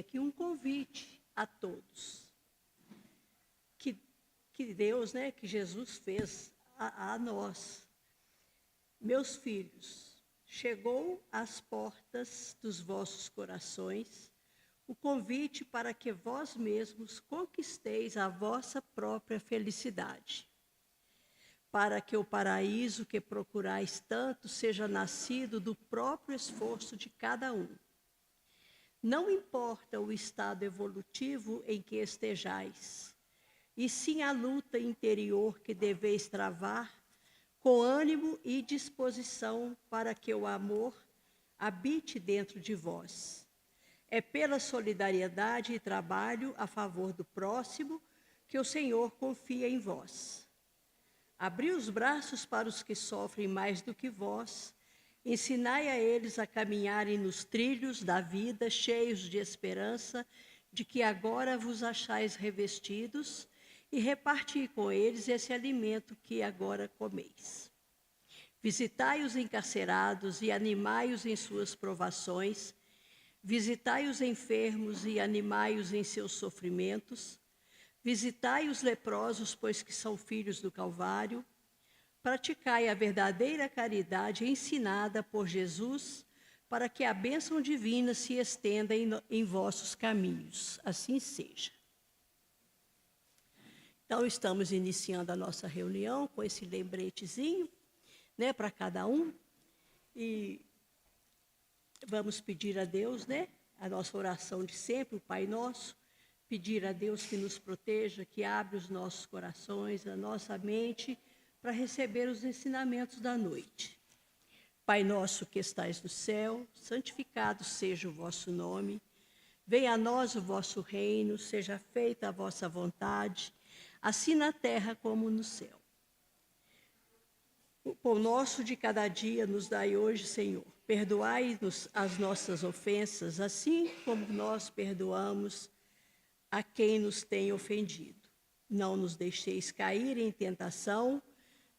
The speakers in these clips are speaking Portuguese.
aqui um convite a todos. Que Deus, né, que Jesus fez a nós. Meus filhos, chegou às portas dos vossos corações o convite para que vós mesmos conquisteis a vossa própria felicidade, para que o paraíso que procurais tanto seja nascido do próprio esforço de cada um. Não importa o estado evolutivo em que estejais, e sim a luta interior que deveis travar com ânimo e disposição para que o amor habite dentro de vós. É pela solidariedade e trabalho a favor do próximo que o Senhor confia em vós. Abri os braços para os que sofrem mais do que vós, ensinai a eles a caminharem nos trilhos da vida, cheios de esperança, de que agora vos achais revestidos, e reparti com eles esse alimento que agora comeis. Visitai os encarcerados e animai-os em suas provações, visitai os enfermos e animai-os em seus sofrimentos, visitai os leprosos, pois que são filhos do Calvário, praticai a verdadeira caridade ensinada por Jesus, para que a bênção divina se estenda em vossos caminhos. Assim seja. Então, estamos iniciando a nossa reunião com esse lembretezinho, né, para cada um. E vamos pedir a Deus, né, a nossa oração de sempre, o Pai Nosso, pedir a Deus que nos proteja, que abra os nossos corações, a nossa mente, para receber os ensinamentos da noite. Pai nosso que estais no céu, santificado seja o vosso nome. Venha a nós o vosso reino, seja feita a vossa vontade, assim na terra como no céu. O pão nosso de cada dia nos dai hoje, Senhor. Perdoai-nos as nossas ofensas, assim como nós perdoamos a quem nos tem ofendido. Não nos deixeis cair em tentação,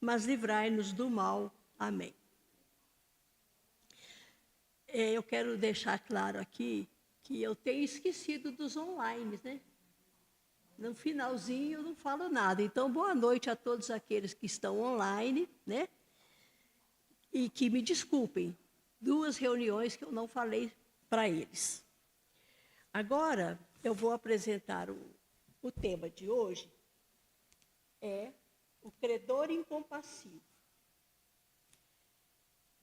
mas livrai-nos do mal. Amém. Eu quero deixar claro aqui que eu tenho esquecido dos online, né? No finalzinho eu não falo nada. Então, boa noite a todos aqueles que estão online, né? E que me desculpem, 2 reuniões que eu não falei para eles. Agora, eu vou apresentar o tema de hoje, é o credor incompassível.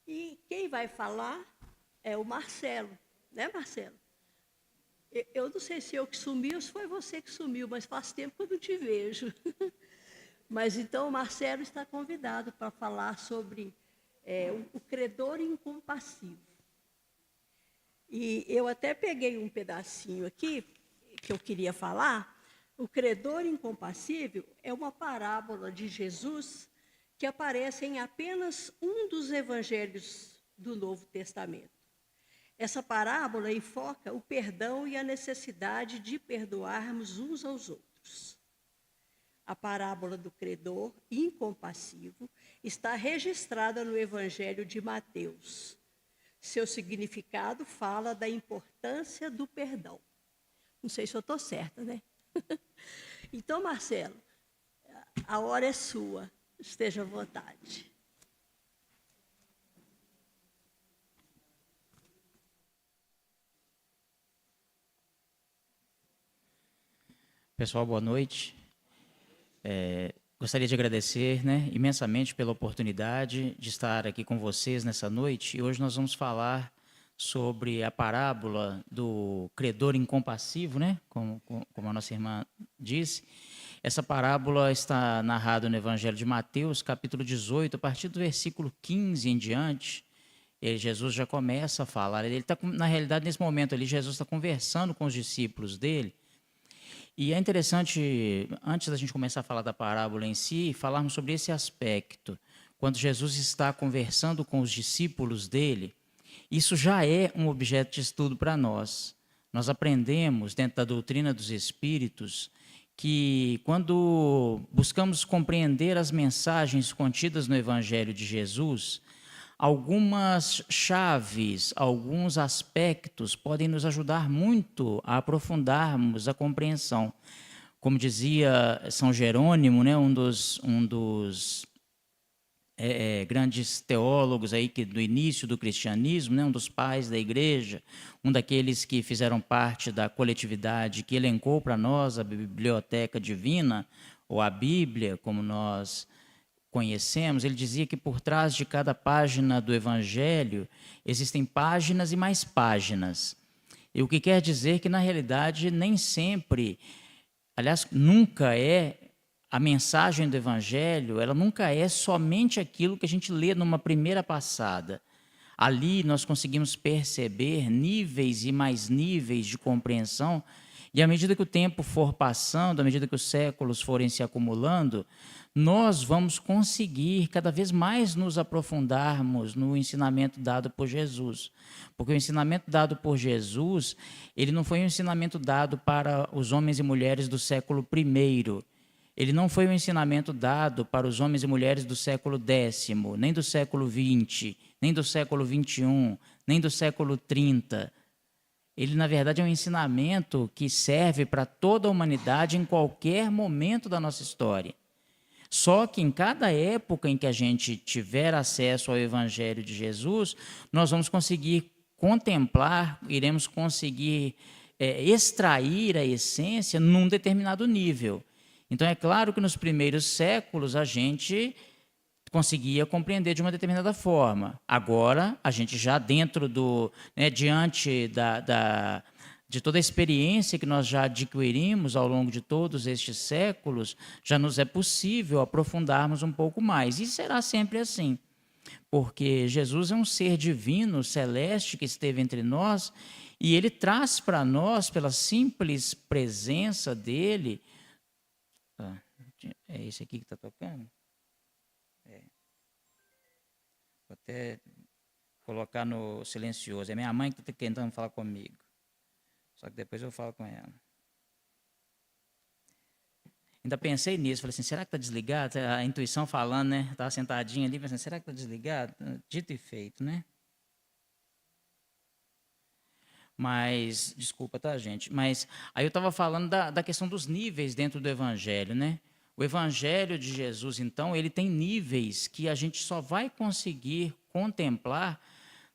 E quem vai falar é o Marcelo, né, Marcelo? Eu não sei se eu que sumi ou se foi você que sumiu, mas faz tempo que eu não te vejo. Mas então o Marcelo está convidado para falar sobre o credor incompassível. E eu até peguei um pedacinho aqui que eu queria falar. O credor incompassível é uma parábola de Jesus que aparece em apenas um dos evangelhos do Novo Testamento. Essa parábola enfoca o perdão e a necessidade de perdoarmos uns aos outros. A parábola do credor incompassível está registrada no Evangelho de Mateus. Seu significado fala da importância do perdão. Não sei se eu estou certa, né? Então, Marcelo, a hora é sua. Esteja à vontade. Pessoal, boa noite. Gostaria de agradecer, né, imensamente pela oportunidade de estar aqui com vocês nessa noite. E hoje nós vamos falar sobre a parábola do credor incompassivo, né, como a nossa irmã disse. Essa parábola está narrada no Evangelho de Mateus, capítulo 18, a partir do versículo 15 em diante. Jesus já começa a falar. Ele está, na realidade, nesse momento ali, Jesus está conversando com os discípulos dele. E é interessante, antes da gente começar a falar da parábola em si, falarmos sobre esse aspecto. Quando Jesus está conversando com os discípulos dele, isso já é um objeto de estudo para nós. Nós aprendemos, dentro da doutrina dos Espíritos, que quando buscamos compreender as mensagens contidas no Evangelho de Jesus, algumas chaves, alguns aspectos podem nos ajudar muito a aprofundarmos a compreensão. Como dizia São Jerônimo, né, um dos grandes teólogos aí do início do cristianismo, né, um dos pais da igreja, um daqueles que fizeram parte da coletividade que elencou para nós a biblioteca divina, ou a Bíblia, como nós conhecemos. Ele dizia que por trás de cada página do Evangelho existem páginas e mais páginas. E o que quer dizer que, na realidade, nem sempre, aliás, nunca a mensagem do Evangelho, ela nunca é somente aquilo que a gente lê numa primeira passada. Ali nós conseguimos perceber níveis e mais níveis de compreensão, e à medida que o tempo for passando, à medida que os séculos forem se acumulando, nós vamos conseguir cada vez mais nos aprofundarmos no ensinamento dado por Jesus. Porque o ensinamento dado por Jesus, ele não foi um ensinamento dado para os homens e mulheres do século I. Ele não foi um ensinamento dado para os homens e mulheres do século X, nem do século XX, nem do século XXI, nem do século 30. Ele, na verdade, é um ensinamento que serve para toda a humanidade em qualquer momento da nossa história. Só que em cada época em que a gente tiver acesso ao Evangelho de Jesus, nós vamos conseguir contemplar, iremos conseguir extrair a essência num determinado nível. Então, é claro que nos primeiros séculos a gente conseguia compreender de uma determinada forma. Agora, a gente já dentro diante de toda a experiência que nós já adquirimos ao longo de todos estes séculos, já nos é possível aprofundarmos um pouco mais. E será sempre assim, porque Jesus é um ser divino, celeste, que esteve entre nós, e ele traz para nós, pela simples presença dele... É esse aqui que está tocando? Vou até colocar no silencioso. É minha mãe que está tentando falar comigo. Só que depois eu falo com ela. Ainda pensei nisso. Falei assim, será que está desligado? A intuição falando, né? Estava sentadinha ali, pensando, será que está desligado? Dito e feito, né? Mas, desculpa, tá, gente? Mas aí eu estava falando da questão dos níveis dentro do Evangelho, né? O Evangelho de Jesus, então, ele tem níveis que a gente só vai conseguir contemplar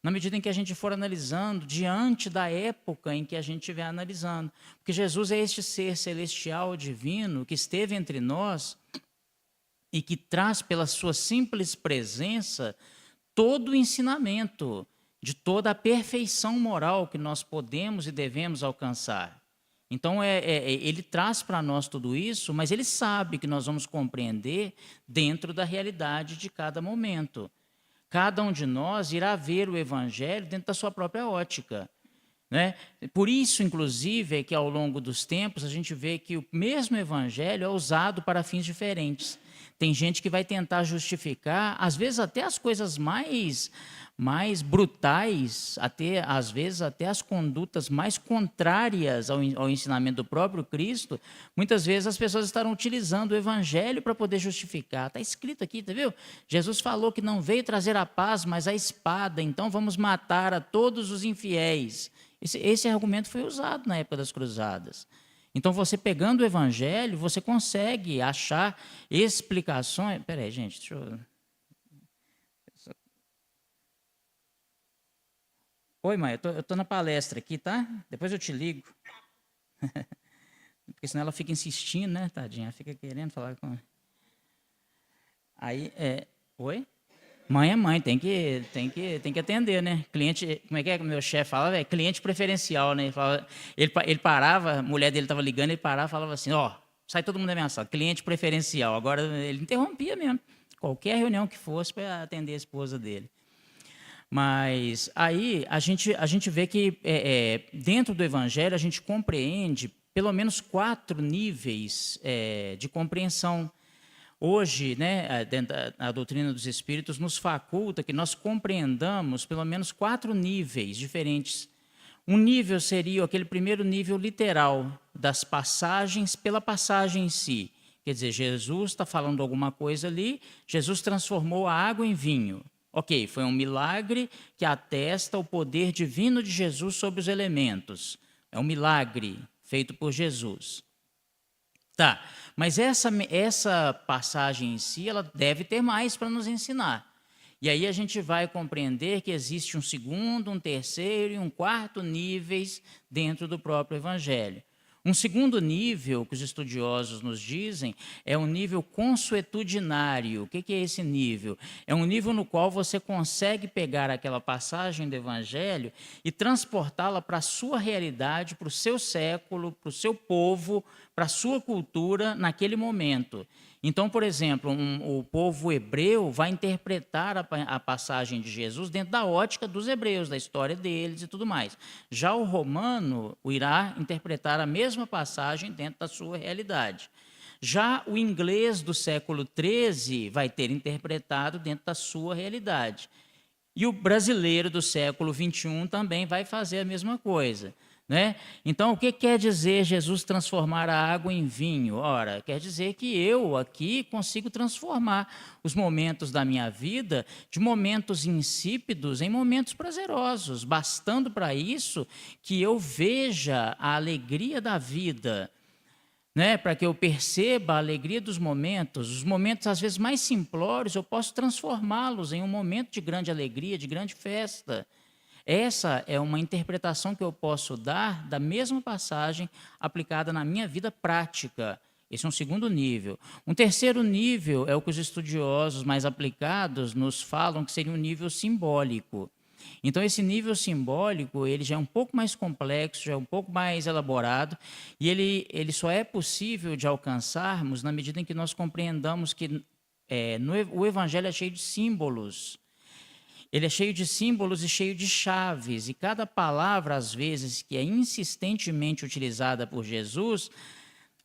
na medida em que a gente for analisando diante da época em que a gente estiver analisando. Porque Jesus é este ser celestial, divino, que esteve entre nós e que traz pela sua simples presença todo o ensinamento de toda a perfeição moral que nós podemos e devemos alcançar. Então, ele traz para nós tudo isso, mas ele sabe que nós vamos compreender dentro da realidade de cada momento. Cada um de nós irá ver o Evangelho dentro da sua própria ótica, né? Por isso, inclusive, é que ao longo dos tempos a gente vê que o mesmo Evangelho é usado para fins diferentes. Tem gente que vai tentar justificar, às vezes até as coisas mais brutais, às vezes até as condutas mais contrárias ao ensinamento do próprio Cristo. Muitas vezes as pessoas estarão utilizando o Evangelho para poder justificar. Está escrito aqui, tá viu? Jesus falou que não veio trazer a paz, mas a espada, então vamos matar a todos os infiéis. Esse argumento foi usado na época das cruzadas. Então, você pegando o Evangelho, você consegue achar explicações... Espera aí, gente, deixa eu... Oi, mãe, eu tô na palestra aqui, tá? Depois eu te ligo. Porque senão ela fica insistindo, né, tadinha? Ela fica querendo falar com... Aí, oi? Mãe é mãe, tem que atender, né? Cliente, como é que o meu chefe fala? Cliente preferencial, né? Ele parava, a mulher dele estava ligando, ele parava e falava assim, sai todo mundo da minha sala, cliente preferencial. Agora, ele interrompia mesmo, qualquer reunião que fosse para atender a esposa dele. Mas aí a gente vê que dentro do Evangelho a gente compreende pelo menos 4 níveis de compreensão. Hoje, né, dentro da doutrina dos Espíritos, nos faculta que nós compreendamos pelo menos 4 níveis diferentes. Um nível seria aquele primeiro nível literal, das passagens pela passagem em si. Quer dizer, Jesus está falando alguma coisa ali, Jesus transformou a água em vinho. Ok, foi um milagre que atesta o poder divino de Jesus sobre os elementos. É um milagre feito por Jesus. Tá, mas essa passagem em si, ela deve ter mais para nos ensinar. E aí a gente vai compreender que existe um segundo, um terceiro e um quarto níveis dentro do próprio Evangelho. Um segundo nível, que os estudiosos nos dizem, é um nível consuetudinário. O que é esse nível? É um nível no qual você consegue pegar aquela passagem do Evangelho e transportá-la para a sua realidade, para o seu século, para o seu povo, para a sua cultura naquele momento. Então, por exemplo, o povo hebreu vai interpretar a passagem de Jesus dentro da ótica dos hebreus, da história deles e tudo mais. Já o romano irá interpretar a mesma passagem dentro da sua realidade. Já o inglês do século XIII vai ter interpretado dentro da sua realidade. E o brasileiro do século XXI também vai fazer a mesma coisa. Né? Então, o que quer dizer Jesus transformar a água em vinho? Ora, quer dizer que eu aqui consigo transformar os momentos da minha vida de momentos insípidos em momentos prazerosos, bastando para isso que eu veja a alegria da vida, né? Para que eu perceba a alegria dos momentos, os momentos às vezes mais simplórios, eu posso transformá-los em um momento de grande alegria, de grande festa. Essa é uma interpretação que eu posso dar da mesma passagem aplicada na minha vida prática. Esse é um segundo nível. Um terceiro nível é o que os estudiosos mais aplicados nos falam que seria um nível simbólico. Então, esse nível simbólico ele já é um pouco mais complexo, já é um pouco mais elaborado, e ele só é possível de alcançarmos na medida em que nós compreendamos que o Evangelho é cheio de símbolos. Ele é cheio de símbolos e cheio de chaves, e cada palavra, às vezes, que é insistentemente utilizada por Jesus,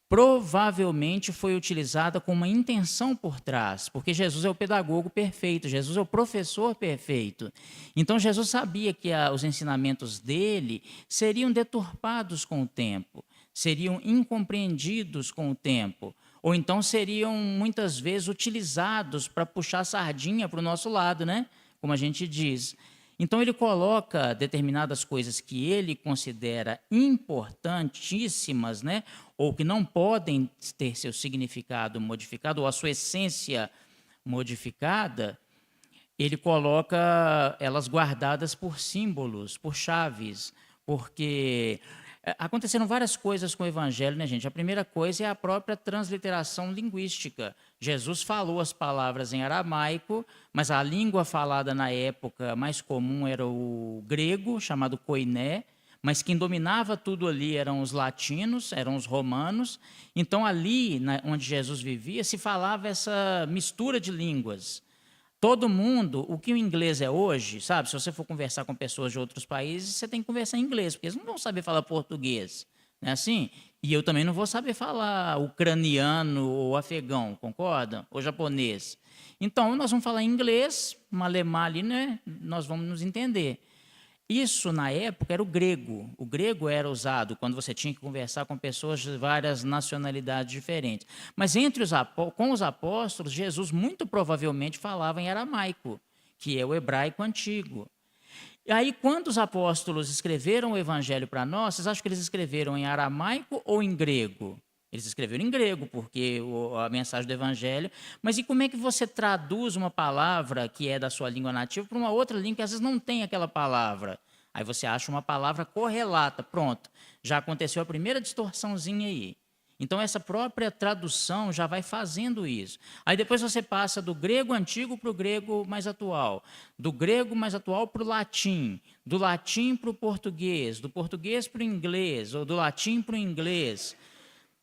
provavelmente foi utilizada com uma intenção por trás, porque Jesus é o pedagogo perfeito, Jesus é o professor perfeito. Então, Jesus sabia que os ensinamentos dele seriam deturpados com o tempo, seriam incompreendidos com o tempo, ou então seriam, muitas vezes, utilizados para puxar a sardinha para o nosso lado, né? Como a gente diz. Então, ele coloca determinadas coisas que ele considera importantíssimas, né? Ou que não podem ter seu significado modificado, ou a sua essência modificada, ele coloca elas guardadas por símbolos, por chaves, porque aconteceram várias coisas com o Evangelho, né, gente? A primeira coisa é a própria transliteração linguística. Jesus falou as palavras em aramaico, mas a língua falada na época mais comum era o grego, chamado koiné, mas quem dominava tudo ali eram os latinos, eram os romanos. Então, ali onde Jesus vivia, se falava essa mistura de línguas. Todo mundo, o que o inglês é hoje, sabe? Se você for conversar com pessoas de outros países, você tem que conversar em inglês, porque eles não vão saber falar português, não é assim? E eu também não vou saber falar ucraniano ou afegão, concordam? Ou japonês. Então, nós vamos falar inglês, malemar ali, né? Nós vamos nos entender. Isso, na época, era o grego. O grego era usado quando você tinha que conversar com pessoas de várias nacionalidades diferentes. Mas com os apóstolos, Jesus muito provavelmente falava em aramaico, que é o hebraico antigo. E aí, quando os apóstolos escreveram o evangelho para nós, vocês acham que eles escreveram em aramaico ou em grego? Eles escreveram em grego, porque a mensagem do evangelho... Mas e como é que você traduz uma palavra que é da sua língua nativa para uma outra língua que às vezes não tem aquela palavra? Aí você acha uma palavra correlata, pronto. Já aconteceu a primeira distorçãozinha aí. Então, essa própria tradução já vai fazendo isso. Aí depois você passa do grego antigo para o grego mais atual, do grego mais atual para o latim, do latim para o português, do português para o inglês, ou do latim para o inglês,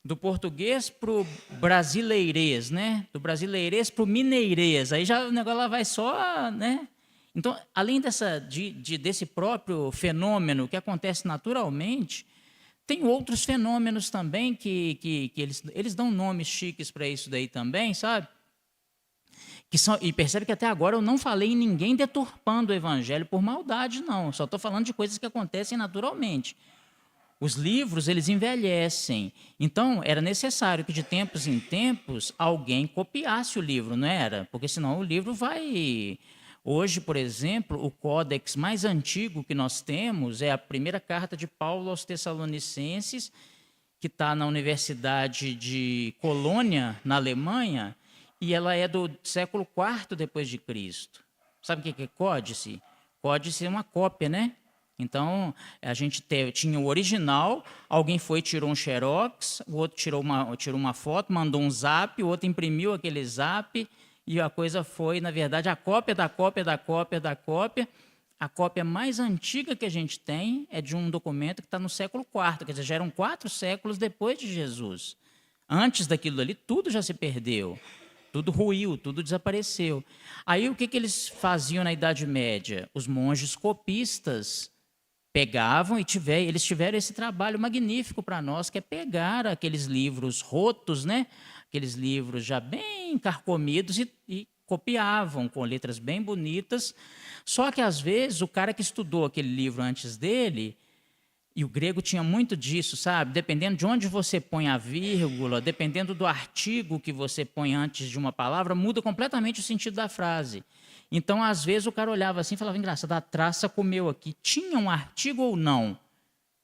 do português para o brasileirês, né? Do brasileirês para o mineirês. Aí já o negócio lá vai só, né? Então, além desse próprio fenômeno que acontece naturalmente, tem outros fenômenos também que eles dão nomes chiques para isso daí também, sabe? E percebe que até agora eu não falei em ninguém deturpando o evangelho por maldade, não. Só estou falando de coisas que acontecem naturalmente. Os livros, eles envelhecem. Então, era necessário que de tempos em tempos alguém copiasse o livro, não era? Porque senão o livro vai... Hoje, por exemplo, o códex mais antigo que nós temos é a primeira carta de Paulo aos Tessalonicenses, que está na Universidade de Colônia, na Alemanha, e ela é do século IV depois de Cristo. Sabe o que é códice? Códice é uma cópia, né? Então, a gente tinha o original, alguém foi e tirou um xerox, o outro tirou uma foto, mandou um zap, o outro imprimiu aquele zap, e a coisa foi, na verdade, a cópia da cópia da cópia da cópia. A cópia mais antiga que a gente tem é de um documento que está no século IV, quer dizer, já eram 4 séculos depois de Jesus. Antes daquilo ali, tudo já se perdeu, tudo ruiu, tudo desapareceu. Aí, o que eles faziam na Idade Média? Os monges copistas pegavam e eles tiveram esse trabalho magnífico para nós, que é pegar aqueles livros rotos, né? Aqueles livros já bem carcomidos e copiavam com letras bem bonitas. Só que, às vezes, o cara que estudou aquele livro antes dele, e o grego tinha muito disso, sabe? Dependendo de onde você põe a vírgula, dependendo do artigo que você põe antes de uma palavra, muda completamente o sentido da frase. Então, às vezes, o cara olhava assim e falava, engraçado, a traça comeu aqui. Tinha um artigo ou não?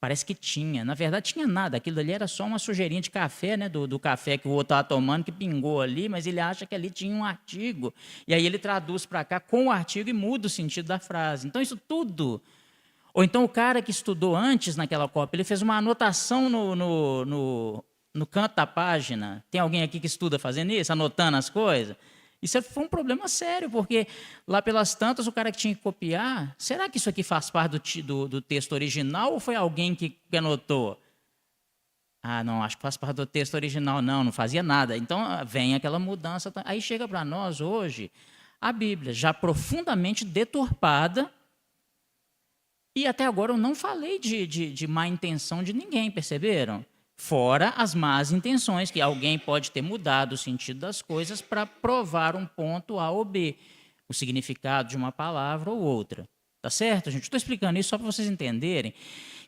Parece que tinha. Na verdade, tinha nada. Aquilo ali era só uma sujeirinha de café, né? Do café que o outro estava tomando, que pingou ali, mas ele acha que ali tinha um artigo. E aí ele traduz para cá com o artigo e muda o sentido da frase. Então, isso tudo. Ou então o cara que estudou antes naquela cópia, ele fez uma anotação no canto da página. Tem alguém aqui que estuda fazendo isso, anotando as coisas? Isso foi um problema sério, porque lá pelas tantas o cara que tinha que copiar, será que isso aqui faz parte do texto original ou foi alguém que anotou? Ah, não, acho que faz parte do texto original. Não fazia nada. Então vem aquela mudança. Aí chega para nós hoje a Bíblia, já profundamente deturpada, e até agora eu não falei de má intenção de ninguém, perceberam? Fora as más intenções, que alguém pode ter mudado o sentido das coisas para provar um ponto A ou B, o significado de uma palavra ou outra. Tá certo, gente? Estou explicando isso só para vocês entenderem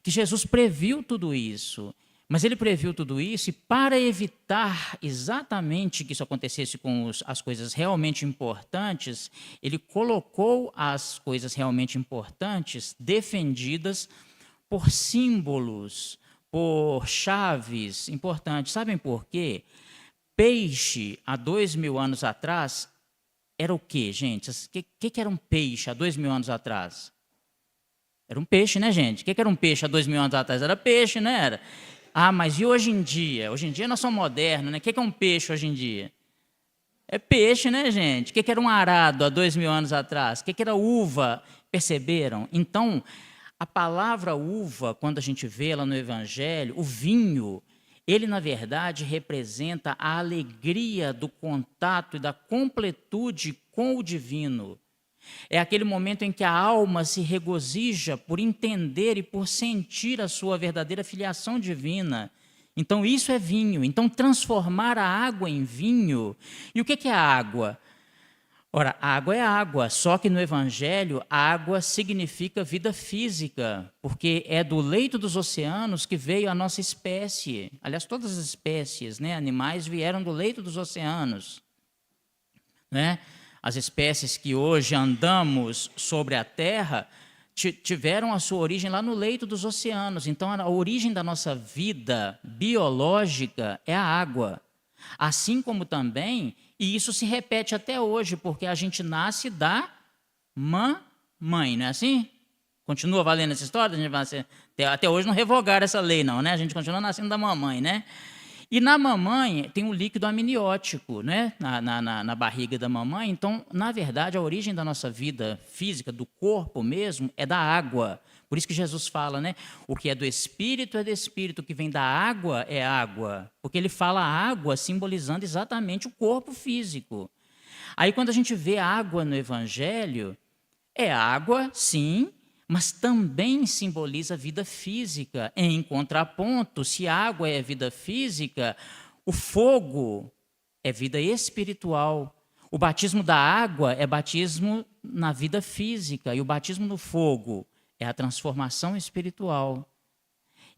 que Jesus previu tudo isso. Mas ele previu tudo isso e, para evitar exatamente que isso acontecesse com as coisas realmente importantes, ele colocou as coisas realmente importantes defendidas por símbolos, por chaves importantes. Sabem por quê? Peixe, há 2000 anos atrás, era o quê, gente? O que era um peixe há 2000 anos atrás? Era um peixe, né, gente? O que era um peixe há 2000 anos atrás? Era peixe, né? Era. Ah, mas e hoje em dia? Hoje em dia nós somos modernos, né? O que é um peixe hoje em dia? É peixe, né, gente? O que era um arado há 2000 anos atrás? O que era uva? Perceberam? Então, a palavra uva, quando a gente vê ela no Evangelho, o vinho, ele, na verdade, representa a alegria do contato e da completude com o divino. É aquele momento em que a alma se regozija por entender e por sentir a sua verdadeira filiação divina. Então, isso é vinho. Então, transformar a água em vinho. E o que é a água? Ora, água é água, só que no Evangelho, água significa vida física, porque é do leito dos oceanos que veio a nossa espécie. Aliás, todas as espécies, né, animais vieram do leito dos oceanos. Né? As espécies que hoje andamos sobre a Terra tiveram a sua origem lá no leito dos oceanos. Então, a origem da nossa vida biológica é a água. Assim como também, e isso se repete até hoje, porque a gente nasce da mamãe, não é assim? Continua valendo essa história? Até hoje não revogaram essa lei, não, né? A gente continua nascendo da mamãe, né? E na mamãe tem um líquido amniótico, né? Na barriga da mamãe. Então, na verdade, a origem da nossa vida física, do corpo mesmo, é da água. Por isso que Jesus fala, né? O que é do espírito é do espírito, o que vem da água é água. Porque ele fala água simbolizando exatamente o corpo físico. Aí, quando a gente vê água no Evangelho, é água, sim, mas também simboliza vida física. Em contraponto, se água é vida física, o fogo é vida espiritual. O batismo da água é batismo na vida física, e o batismo no fogo é a transformação espiritual.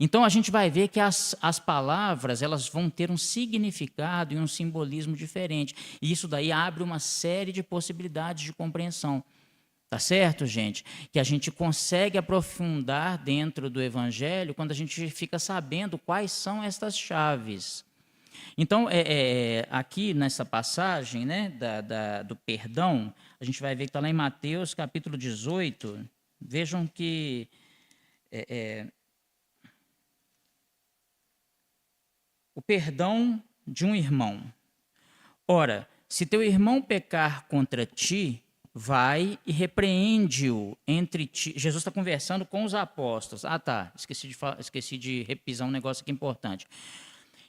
Então, a gente vai ver que as palavras elas vão ter um significado e um simbolismo diferente. E isso daí abre uma série de possibilidades de compreensão. Tá certo, gente? Que a gente consegue aprofundar dentro do Evangelho quando a gente fica sabendo quais são estas chaves. Então, aqui nessa passagem, né, do perdão, a gente vai ver que está lá em Mateus capítulo 18. Vejam que o perdão de um irmão. Ora, se teu irmão pecar contra ti, vai e repreende-o entre ti. Jesus está conversando com os apóstolos. Ah, tá. Esqueci de repisar um negócio aqui importante.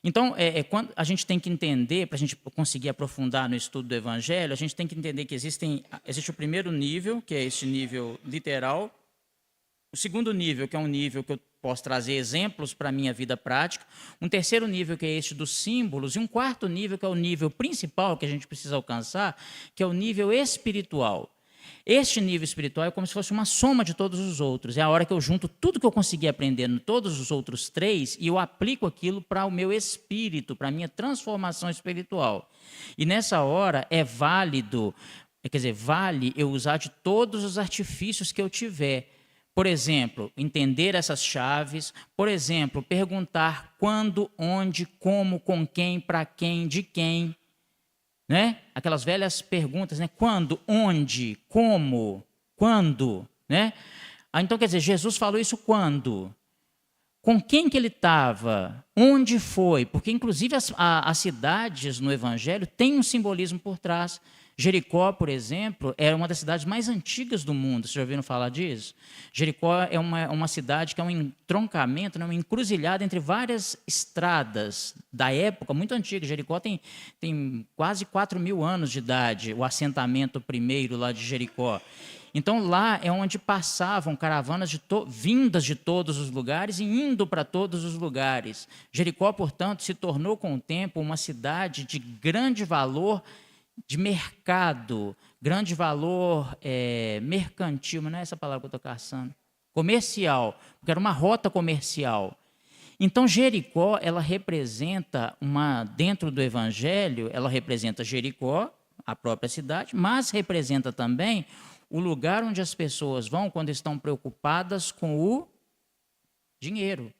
Então, quando a gente tem que entender, para a gente conseguir aprofundar no estudo do Evangelho, a gente tem que entender que existe o primeiro nível, que é esse nível literal. O segundo nível, que é um nível que eu posso trazer exemplos para a minha vida prática. Um terceiro nível, que é este dos símbolos. E um quarto nível, que é o nível principal que a gente precisa alcançar, que é o nível espiritual. Este nível espiritual é como se fosse uma soma de todos os outros. É a hora que eu junto tudo que eu consegui aprender em todos os outros três e eu aplico aquilo para o meu espírito, para a minha transformação espiritual. E nessa hora é válido, vale eu usar de todos os artifícios que eu tiver. Por exemplo, entender essas chaves. Por exemplo, perguntar quando, onde, como, com quem, para quem, de quem. Né? Aquelas velhas perguntas, né? Quando, onde, como, quando, né? Então, quer dizer, Jesus falou isso quando? Com quem que ele estava? Onde foi? Porque, inclusive, as cidades no Evangelho têm um simbolismo por trás. Jericó, por exemplo, é uma das cidades mais antigas do mundo. Vocês já ouviram falar disso? Jericó é uma cidade que é um entroncamento, né, uma encruzilhada entre várias estradas da época muito antiga. Jericó tem quase 4.000 anos de idade, o assentamento primeiro lá de Jericó. Então, lá é onde passavam caravanas vindas de todos os lugares e indo para todos os lugares. Jericó, portanto, se tornou com o tempo uma cidade de grande valor de mercado, grande valor mercantil, mas não é essa palavra que eu estou caçando, comercial, porque era uma rota comercial. Então, Jericó, ela representa dentro do Evangelho, ela representa Jericó, a própria cidade, mas representa também o lugar onde as pessoas vão quando estão preocupadas com o dinheiro,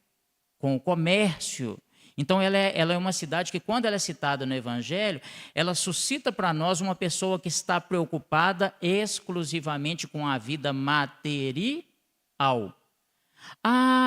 com o comércio. Então, ela é uma cidade que, quando ela é citada no Evangelho, ela suscita para nós uma pessoa que está preocupada exclusivamente com a vida material.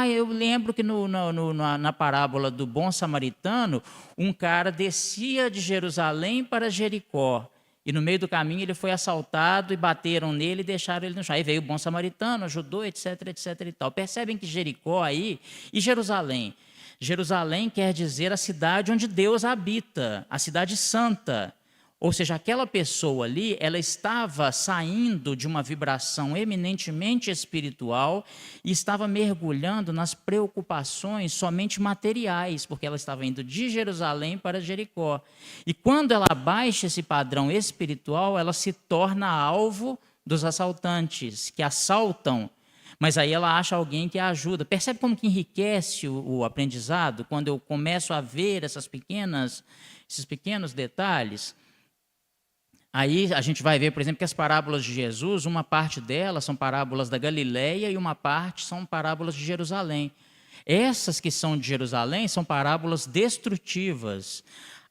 Eu lembro que na parábola do bom samaritano, um cara descia de Jerusalém para Jericó. E no meio do caminho ele foi assaltado e bateram nele e deixaram ele no chão. Aí veio o bom samaritano, ajudou, etc, etc e tal. Percebem que Jericó aí e Jerusalém. Jerusalém quer dizer a cidade onde Deus habita, a cidade santa. Ou seja, aquela pessoa ali, ela estava saindo de uma vibração eminentemente espiritual e estava mergulhando nas preocupações somente materiais, porque ela estava indo de Jerusalém para Jericó. E quando ela abaixa esse padrão espiritual, ela se torna alvo dos assaltantes, que assaltam, mas aí ela acha alguém que a ajuda. Percebe como que enriquece o aprendizado, quando eu começo a ver esses pequenos detalhes? Aí a gente vai ver, por exemplo, que as parábolas de Jesus, uma parte delas são parábolas da Galileia e uma parte são parábolas de Jerusalém. Essas que são de Jerusalém são parábolas destrutivas.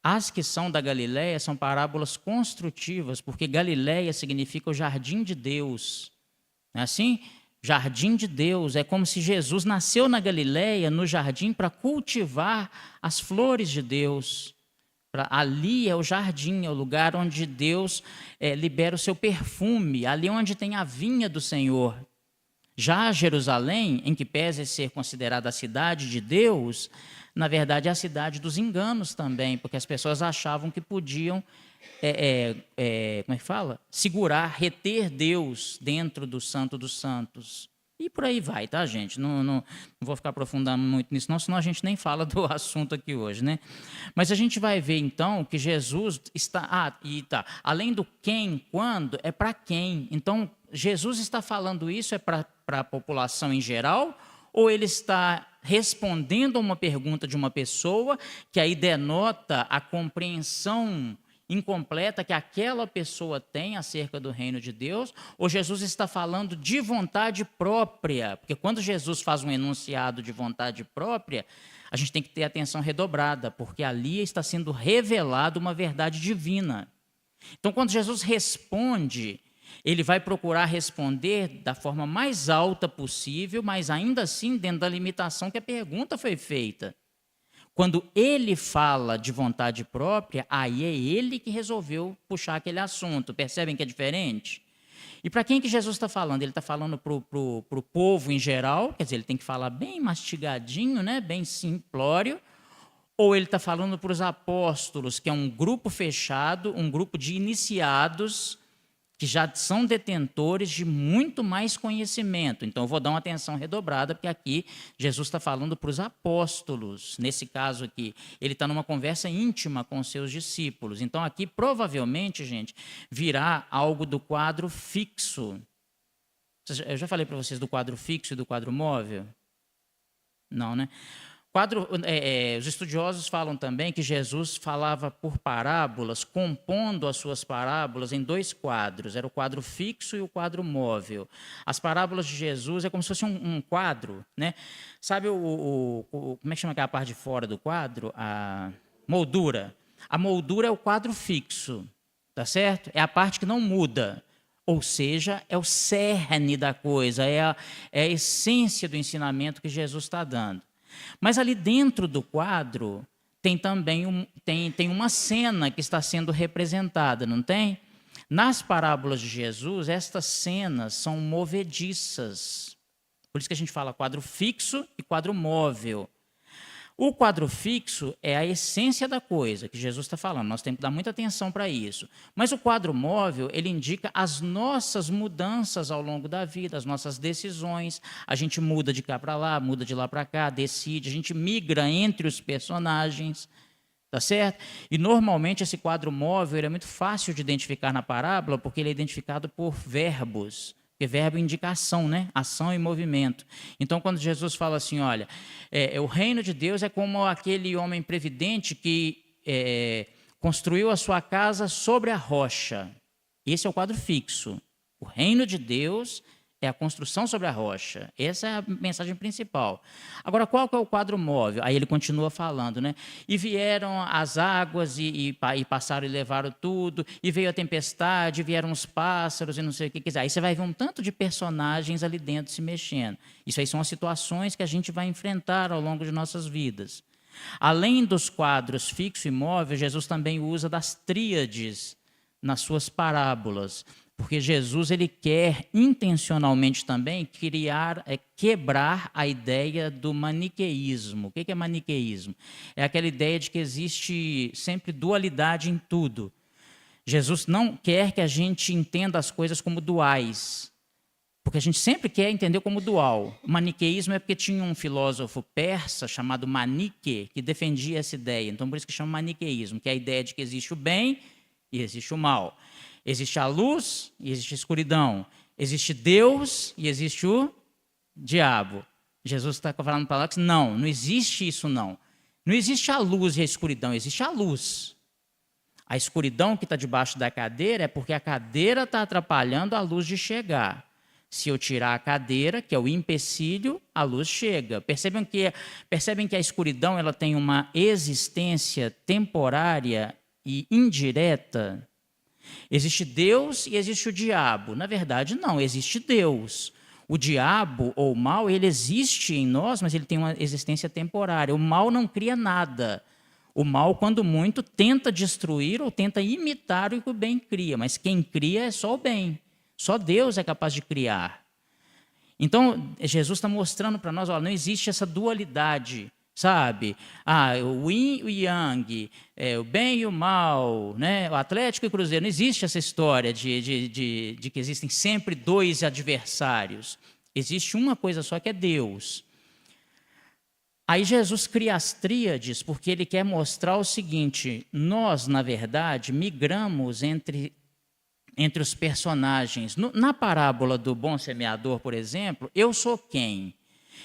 As que são da Galileia são parábolas construtivas, porque Galileia significa o jardim de Deus. Não é assim? Jardim de Deus. É como se Jesus nasceu na Galileia, no jardim, para cultivar as flores de Deus. Ali é o jardim, é o lugar onde Deus libera o seu perfume, ali onde tem a vinha do Senhor. Já Jerusalém, em que pese ser considerada a cidade de Deus, na verdade é a cidade dos enganos também, porque as pessoas achavam que podiam, segurar, reter Deus dentro do Santo dos Santos. E por aí vai, tá, gente? Não vou ficar aprofundando muito nisso, não, senão a gente nem fala do assunto aqui hoje, né? Mas a gente vai ver, então, que Jesus está... além do quem, quando, é para quem. Então, Jesus está falando isso para a população em geral, ou ele está respondendo a uma pergunta de uma pessoa, que aí denota a compreensão incompleta que aquela pessoa tem acerca do reino de Deus, ou Jesus está falando de vontade própria? Porque quando Jesus faz um enunciado de vontade própria, a gente tem que ter atenção redobrada, porque ali está sendo revelada uma verdade divina. Então, quando Jesus responde, ele vai procurar responder da forma mais alta possível, mas ainda assim dentro da limitação que a pergunta foi feita. Quando ele fala de vontade própria, aí é ele que resolveu puxar aquele assunto. Percebem que é diferente? E para quem que Jesus está falando? Ele está falando para o povo em geral, quer dizer, ele tem que falar bem mastigadinho, né? Bem simplório, ou ele está falando para os apóstolos, que é um grupo fechado, um grupo de iniciados, que já são detentores de muito mais conhecimento. Então, eu vou dar uma atenção redobrada, porque aqui Jesus está falando para os apóstolos. Nesse caso aqui, ele está numa conversa íntima com os seus discípulos. Então, aqui, provavelmente, gente, virá algo do quadro fixo. Eu já falei para vocês do quadro fixo e do quadro móvel? Não, né? Os estudiosos falam também que Jesus falava por parábolas, compondo as suas parábolas em dois quadros. Era o quadro fixo e o quadro móvel. As parábolas de Jesus é como se fosse um quadro, né? Sabe como é que chama aquela parte de fora do quadro? A moldura. A moldura é o quadro fixo, tá certo? É a parte que não muda. Ou seja, é o cerne da coisa, é a essência do ensinamento que Jesus está dando. Mas ali dentro do quadro tem também tem uma cena que está sendo representada, não tem? Nas parábolas de Jesus, estas cenas são movediças. Por isso que a gente fala quadro fixo e quadro móvel. O quadro fixo é a essência da coisa que Jesus está falando. Nós temos que dar muita atenção para isso. Mas o quadro móvel, ele indica as nossas mudanças ao longo da vida, as nossas decisões. A gente muda de cá para lá, muda de lá para cá, decide. A gente migra entre os personagens, tá certo? E, normalmente, esse quadro móvel ele é muito fácil de identificar na parábola, porque ele é identificado por verbos. Porque verbo é indicação, né? Ação e movimento. Então, quando Jesus fala assim, olha, o reino de Deus é como aquele homem previdente que construiu a sua casa sobre a rocha. Esse é o quadro fixo. O reino de Deus é a construção sobre a rocha. Essa é a mensagem principal. Agora, qual que é o quadro móvel? Aí ele continua falando, né? E vieram as águas e passaram e levaram tudo, e veio a tempestade, vieram os pássaros e não sei o que quiser. Aí você vai ver um tanto de personagens ali dentro se mexendo. Isso aí são as situações que a gente vai enfrentar ao longo de nossas vidas. Além dos quadros fixo e móvel, Jesus também usa das tríades nas suas parábolas. Porque Jesus ele quer intencionalmente também quebrar a ideia do maniqueísmo. O que é maniqueísmo? É aquela ideia de que existe sempre dualidade em tudo. Jesus não quer que a gente entenda as coisas como duais, porque a gente sempre quer entender como dual. O maniqueísmo é porque tinha um filósofo persa chamado Manique que defendia essa ideia. Então, por isso que chama maniqueísmo, que é a ideia de que existe o bem e existe o mal. Existe a luz e existe a escuridão. Existe Deus e existe o diabo. Jesus está falando para lá que não existe isso não. Não existe a luz e a escuridão, existe a luz. A escuridão que está debaixo da cadeira é porque a cadeira está atrapalhando a luz de chegar. Se eu tirar a cadeira, que é o empecilho, a luz chega. Percebem que a escuridão ela tem uma existência temporária e indireta? Existe Deus e existe o diabo. Na verdade, não, existe Deus. O diabo ou o mal, ele existe em nós, mas ele tem uma existência temporária. O mal não cria nada. O mal, quando muito, tenta destruir ou tenta imitar o que o bem cria, mas quem cria é só o bem. Só Deus é capaz de criar. Então, Jesus está mostrando para nós, olha, não existe essa dualidade. Sabe? O yin e o yang, o bem e o mal, né? O Atlético e o Cruzeiro. Não existe essa história de que existem sempre dois adversários. Existe uma coisa só que é Deus. Aí Jesus cria as tríades porque ele quer mostrar o seguinte: nós, na verdade, migramos entre os personagens. Na parábola do bom semeador, por exemplo, eu sou quem?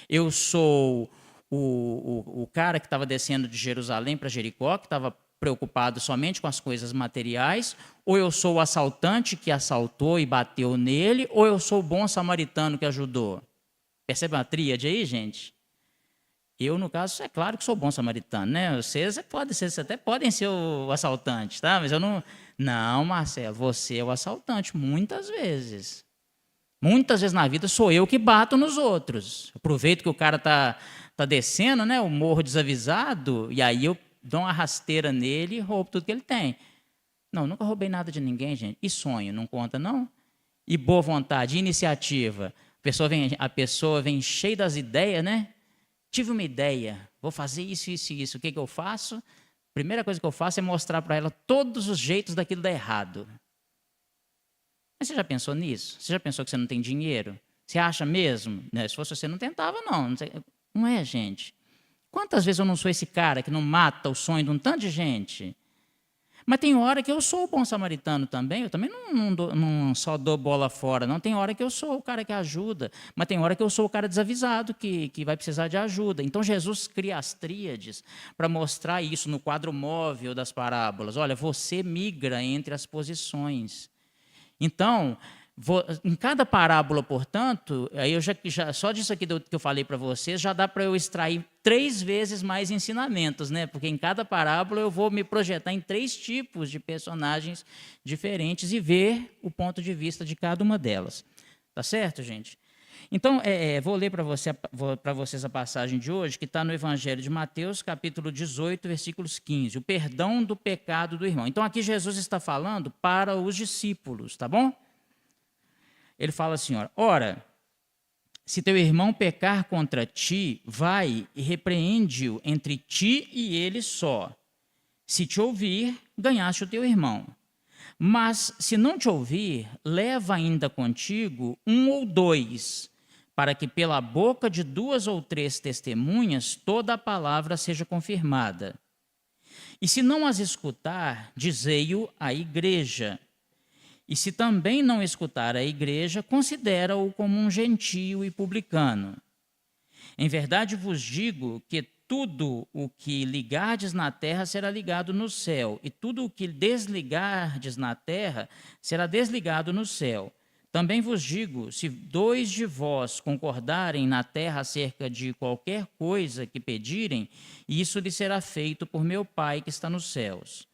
Eu sou o cara que estava descendo de Jerusalém para Jericó, que estava preocupado somente com as coisas materiais, ou eu sou o assaltante que assaltou e bateu nele, ou eu sou o bom samaritano que ajudou. Percebe uma tríade aí, gente? Eu, no caso, é claro que sou bom samaritano, né? Vocês até podem ser o assaltante, tá? Mas eu não. Não, Marcelo, você é o assaltante, muitas vezes. Muitas vezes na vida sou eu que bato nos outros. Aproveito que o cara tá descendo, né? O morro desavisado, e aí eu dou uma rasteira nele e roubo tudo que ele tem. Não, nunca roubei nada de ninguém, gente. E sonho, não conta, não? E boa vontade, iniciativa. A pessoa vem cheia das ideias, né? Tive uma ideia, vou fazer isso, isso e isso. O que eu faço? Primeira coisa que eu faço é mostrar para ela todos os jeitos daquilo dar errado. Mas você já pensou nisso? Você já pensou que você não tem dinheiro? Você acha mesmo? Né? Se fosse você, não tentava, não. Não é, gente? Quantas vezes eu não sou esse cara que não mata o sonho de um tanto de gente? Mas tem hora que eu sou o bom samaritano também. Eu também não só dou bola fora, não. Tem hora que eu sou o cara que ajuda. Mas tem hora que eu sou o cara desavisado que vai precisar de ajuda. Então Jesus cria as tríades para mostrar isso no quadro móvel das parábolas. Olha, você migra entre as posições. Então, em cada parábola, portanto, aí eu só disso aqui que eu falei para vocês, já dá para eu extrair 3 vezes mais ensinamentos, né? Porque em cada parábola eu vou me projetar em 3 tipos de personagens diferentes e ver o ponto de vista de cada uma delas. Tá certo, gente? Então, vou ler para vocês a passagem de hoje, que está no Evangelho de Mateus, capítulo 18, versículos 15. O perdão do pecado do irmão. Então, aqui Jesus está falando para os discípulos, tá bom? Ele fala assim, ora, se teu irmão pecar contra ti, vai e repreende-o entre ti e ele só. Se te ouvir, ganhaste o teu irmão. Mas, se não te ouvir, leva ainda contigo 1 ou 2, para que pela boca de 2 ou 3 testemunhas toda a palavra seja confirmada. E se não as escutar, dizei-o à igreja. E se também não escutar a igreja, considera-o como um gentio e publicano. Em verdade vos digo que tudo o que ligardes na terra será ligado no céu, e tudo o que desligardes na terra será desligado no céu. Também vos digo, se 2 de vós concordarem na terra acerca de qualquer coisa que pedirem, isso lhe será feito por meu Pai que está nos céus.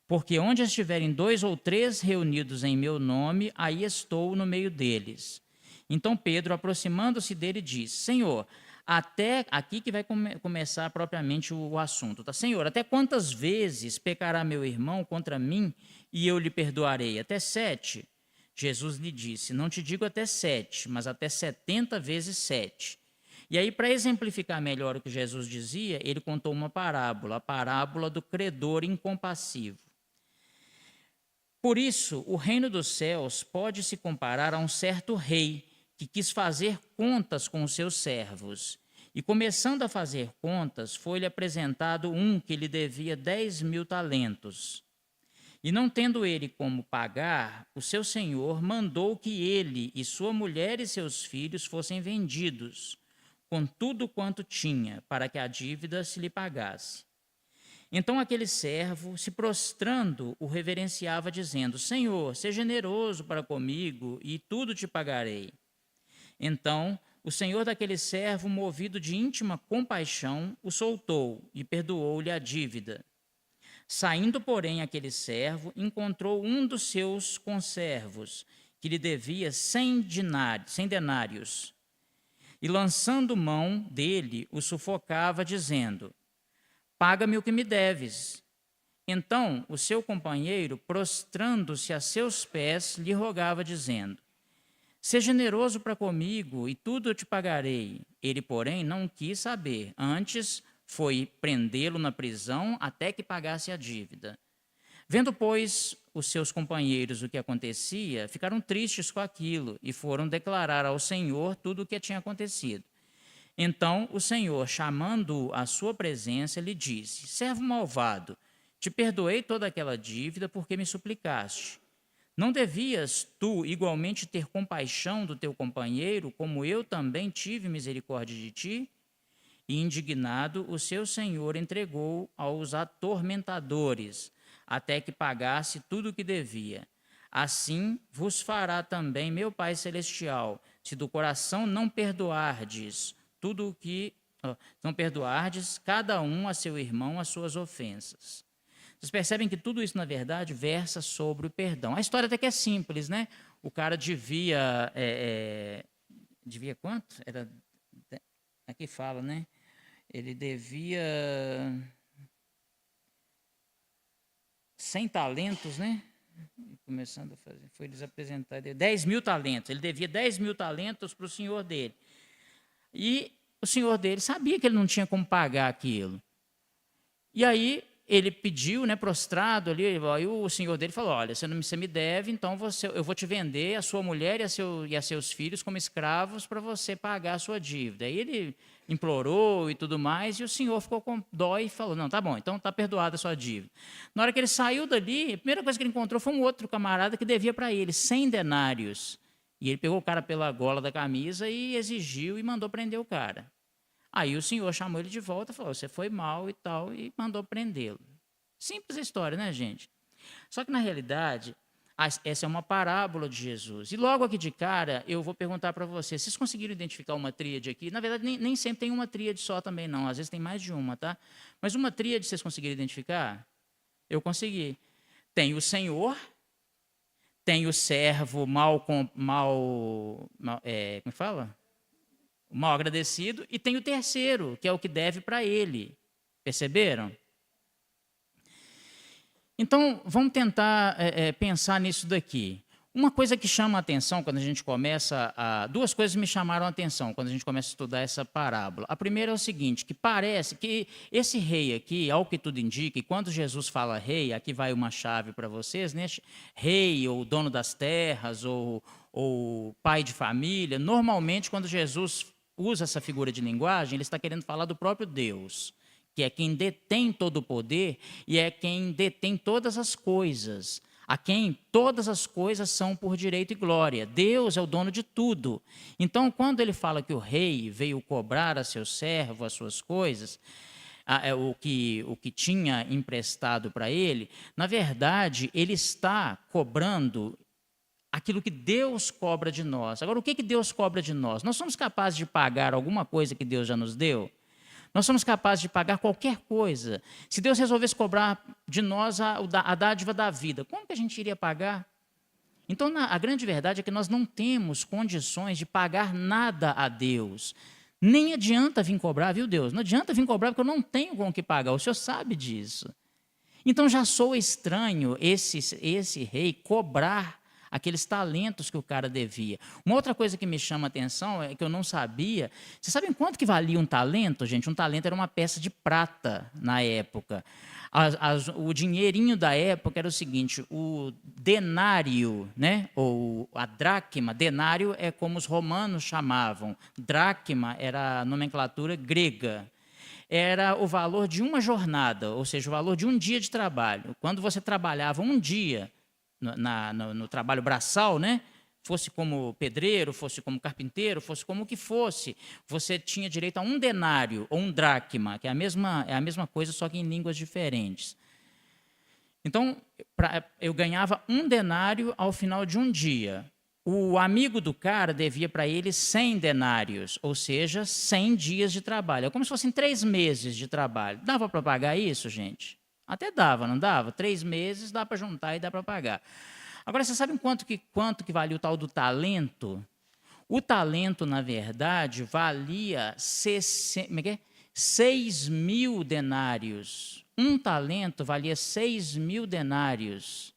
Porque onde estiverem 2 ou 3 reunidos em meu nome, aí estou no meio deles. Então Pedro, aproximando-se dele, disse, Senhor, até aqui que vai começar propriamente o assunto, tá? Senhor, até quantas vezes pecará meu irmão contra mim e eu lhe perdoarei? Até 7? Jesus lhe disse, não te digo até 7, mas até 70 vezes 7. E aí, para exemplificar melhor o que Jesus dizia, ele contou uma parábola, a parábola do credor incompassivo. Por isso, o reino dos céus pode se comparar a um certo rei que quis fazer contas com os seus servos. E, começando a fazer contas, foi-lhe apresentado um que lhe devia 10.000 talentos. E não tendo ele como pagar, o seu senhor mandou que ele e sua mulher e seus filhos fossem vendidos, com tudo quanto tinha, para que a dívida se lhe pagasse. Então aquele servo, se prostrando, o reverenciava, dizendo, Senhor, seja generoso para comigo, e tudo te pagarei. Então o senhor daquele servo, movido de íntima compaixão, o soltou e perdoou-lhe a dívida. Saindo, porém, aquele servo, encontrou um dos seus conservos, que lhe devia 100 denários. E lançando mão dele, o sufocava, dizendo, paga-me o que me deves. Então o seu companheiro, prostrando-se a seus pés, lhe rogava, dizendo, seja generoso para comigo, e tudo eu te pagarei. Ele, porém, não quis saber, antes foi prendê-lo na prisão até que pagasse a dívida. Vendo, pois, os seus companheiros o que acontecia, ficaram tristes com aquilo e foram declarar ao Senhor tudo o que tinha acontecido. Então o Senhor, chamando-o à sua presença, lhe disse, servo malvado, te perdoei toda aquela dívida porque me suplicaste. Não devias tu igualmente ter compaixão do teu companheiro, como eu também tive misericórdia de ti? e, indignado, o seu senhor entregou aos atormentadores, até que pagasse tudo o que devia. Assim vos fará também meu Pai Celestial, se do coração não perdoardes tudo o que não perdoardes cada um a seu irmão as suas ofensas. Vocês percebem que tudo isso, na verdade, versa sobre o perdão. A história até que é simples, né? O cara devia... devia quanto? Aqui fala, né? Ele devia 100 talentos, né? Começando a fazer, foi lhes apresentar 10 mil talentos. Ele devia 10 mil talentos para o senhor dele. E o senhor dele sabia que ele não tinha como pagar aquilo. E aí ele pediu, né, prostrado ali, aí o senhor dele falou, olha, você me deve, então eu vou te vender a sua mulher e a seus filhos como escravos para você pagar a sua dívida. Aí ele implorou e tudo mais, e o senhor ficou com dó e falou, não, tá bom, então está perdoada a sua dívida. Na hora que ele saiu dali, a primeira coisa que ele encontrou foi um outro camarada que devia para ele 100 denários. E ele pegou o cara pela gola da camisa e exigiu e mandou prender o cara. Aí o senhor chamou ele de volta e falou, você foi mal e tal, e mandou prendê-lo. Simples a história, né, gente? Só que, na realidade, essa é uma parábola de Jesus. E logo aqui de cara, eu vou perguntar para vocês, vocês conseguiram identificar uma tríade aqui? Na verdade, nem sempre tem uma tríade só também, não. Às vezes tem mais de uma, tá? Mas uma tríade vocês conseguiram identificar? Eu consegui. Tem o Senhor, tem o servo como fala? Mal agradecido, e tem o terceiro, que é o que deve para ele. Perceberam? Então, vamos tentar pensar nisso daqui. Uma coisa que chama a atenção quando a gente começa duas coisas me chamaram a atenção quando a gente começa a estudar essa parábola. A primeira é o seguinte, que parece que esse rei aqui, ao que tudo indica, e quando Jesus fala rei, aqui vai uma chave para vocês, né? Rei, ou dono das terras, ou pai de família, normalmente quando Jesus usa essa figura de linguagem, ele está querendo falar do próprio Deus, que é quem detém todo o poder e é quem detém todas as coisas, a quem todas as coisas são por direito e glória. Deus é o dono de tudo. Então, quando ele fala que o rei veio cobrar a seu servo as suas coisas, o que tinha emprestado para ele, na verdade, ele está cobrando aquilo que Deus cobra de nós. Agora, o que Deus cobra de nós? Nós somos capazes de pagar alguma coisa que Deus já nos deu? Nós somos capazes de pagar qualquer coisa. Se Deus resolvesse cobrar de nós a dádiva da vida, como que a gente iria pagar? Então, a grande verdade é que nós não temos condições de pagar nada a Deus. Nem adianta vir cobrar, viu, Deus? Não adianta vir cobrar porque eu não tenho com o que pagar. O Senhor sabe disso. Então, já soa estranho esse rei cobrar aqueles talentos que o cara devia. Uma outra coisa que me chama a atenção é que eu não sabia. Vocês sabem quanto que valia um talento, gente? Um talento era uma peça de prata na época. O dinheirinho da época era o seguinte, o denário, né? Ou a dracma, denário é como os romanos chamavam, dracma era a nomenclatura grega. Era o valor de uma jornada, ou seja, o valor de um dia de trabalho. Quando você trabalhava um dia no trabalho braçal, né? Fosse como pedreiro, fosse como carpinteiro, fosse como o que fosse, você tinha direito a um denário ou um dracma, que é a mesma coisa, só que em línguas diferentes. Então, eu ganhava um denário ao final de um dia. O amigo do cara devia para ele 100 denários, ou seja, 100 dias de trabalho. É como se fossem 3 meses de trabalho. Dava para pagar isso, gente? Até dava, não dava? 3 meses dá para juntar e dá para pagar. Agora, vocês sabem quanto que valia o tal do talento? O talento, na verdade, valia 6 mil denários. Um talento valia 6 mil denários.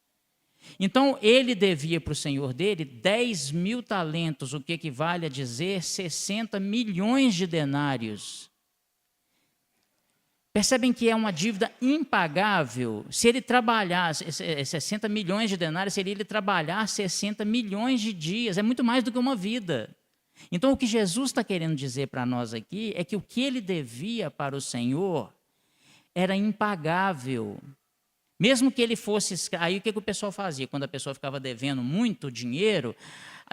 Então, ele devia para o senhor dele 10 mil talentos, o que equivale a dizer 60 milhões de denários. Percebem que é uma dívida impagável? Se ele trabalhar 60 milhões de denários, seria ele trabalhar 60 milhões de dias. É muito mais do que uma vida. Então, o que Jesus está querendo dizer para nós aqui é que o que ele devia para o Senhor era impagável. Mesmo que ele fosse escravo, aí o que o pessoal fazia? Quando a pessoa ficava devendo muito dinheiro,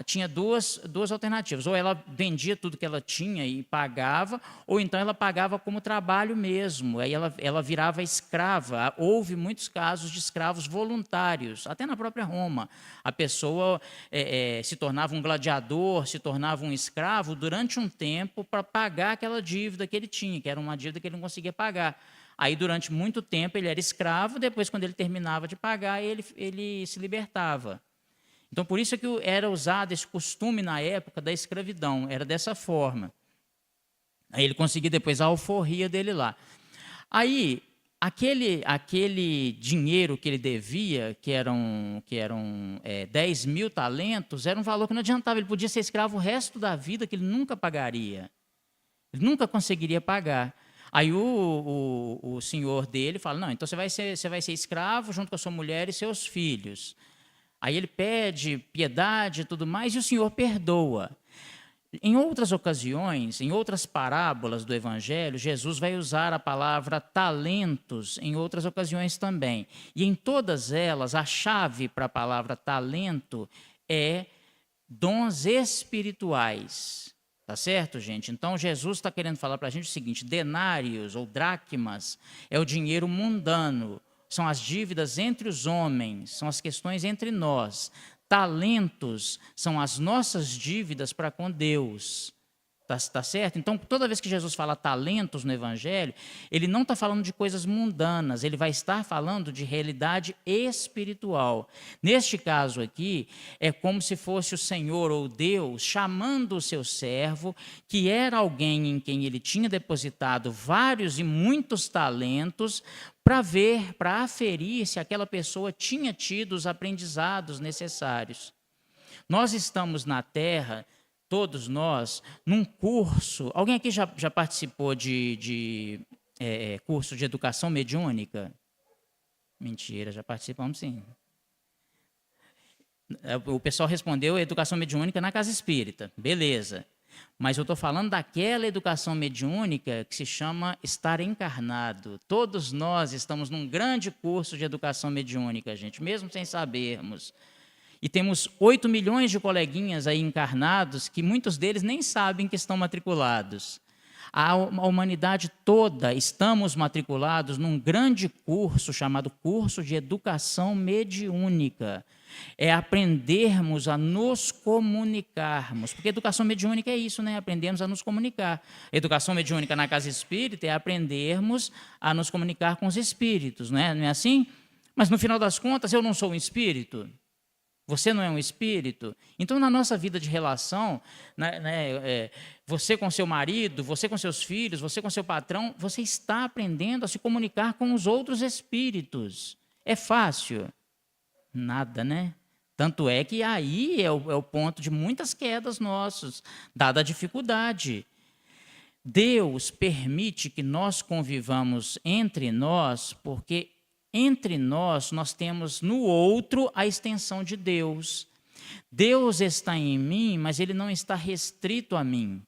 tinha duas alternativas. Ou ela vendia tudo que ela tinha e pagava, ou então ela pagava como trabalho mesmo. Aí ela virava escrava. Houve muitos casos de escravos voluntários, até na própria Roma. A pessoa se tornava um gladiador, se tornava um escravo durante um tempo para pagar aquela dívida que ele tinha, que era uma dívida que ele não conseguia pagar. Aí, durante muito tempo, ele era escravo, depois, quando ele terminava de pagar, ele se libertava. Então, por isso é que era usado esse costume na época da escravidão, era dessa forma. Aí ele conseguia depois a alforria dele lá. Aí, aquele dinheiro que ele devia, que eram 10 mil talentos, era um valor que não adiantava, ele podia ser escravo o resto da vida, que ele nunca pagaria. Ele nunca conseguiria pagar. Aí o senhor dele fala, não, então você vai ser escravo junto com a sua mulher e seus filhos. Aí ele pede piedade e tudo mais, e o senhor perdoa. Em outras ocasiões, em outras parábolas do Evangelho, Jesus vai usar a palavra talentos em outras ocasiões também. E em todas elas, a chave para a palavra talento é dons espirituais. Tá certo, gente? Então, Jesus está querendo falar para a gente o seguinte: denários ou dracmas é o dinheiro mundano, são as dívidas entre os homens, são as questões entre nós. Talentos são as nossas dívidas para com Deus. Tá certo? Então, toda vez que Jesus fala talentos no Evangelho, ele não está falando de coisas mundanas, ele vai estar falando de realidade espiritual. Neste caso aqui, é como se fosse o Senhor ou Deus chamando o seu servo, que era alguém em quem ele tinha depositado vários e muitos talentos, para aferir se aquela pessoa tinha tido os aprendizados necessários. Nós estamos na Terra, todos nós, num curso. Alguém aqui já participou de curso de educação mediúnica? Mentira, já participamos sim. O pessoal respondeu educação mediúnica na casa espírita. Beleza. Mas eu estou falando daquela educação mediúnica que se chama estar encarnado. Todos nós estamos num grande curso de educação mediúnica, gente, mesmo sem sabermos. E temos 8 milhões de coleguinhas aí encarnados que muitos deles nem sabem que estão matriculados. A humanidade toda estamos matriculados num grande curso chamado Curso de Educação Mediúnica. É aprendermos a nos comunicarmos. Porque educação mediúnica é isso, né? Aprendemos a nos comunicar. Educação mediúnica na casa espírita é aprendermos a nos comunicar com os espíritos, né? Não é assim? Mas no final das contas, eu não sou um espírito. Você não é um espírito? Então, na nossa vida de relação, você com seu marido, você com seus filhos, você com seu patrão, você está aprendendo a se comunicar com os outros espíritos. É fácil? Nada, né? Tanto é que aí é o ponto de muitas quedas nossas, dada a dificuldade. Deus permite que nós convivamos entre nós, porque entre nós temos no outro a extensão de Deus. Deus está em mim, mas ele não está restrito a mim.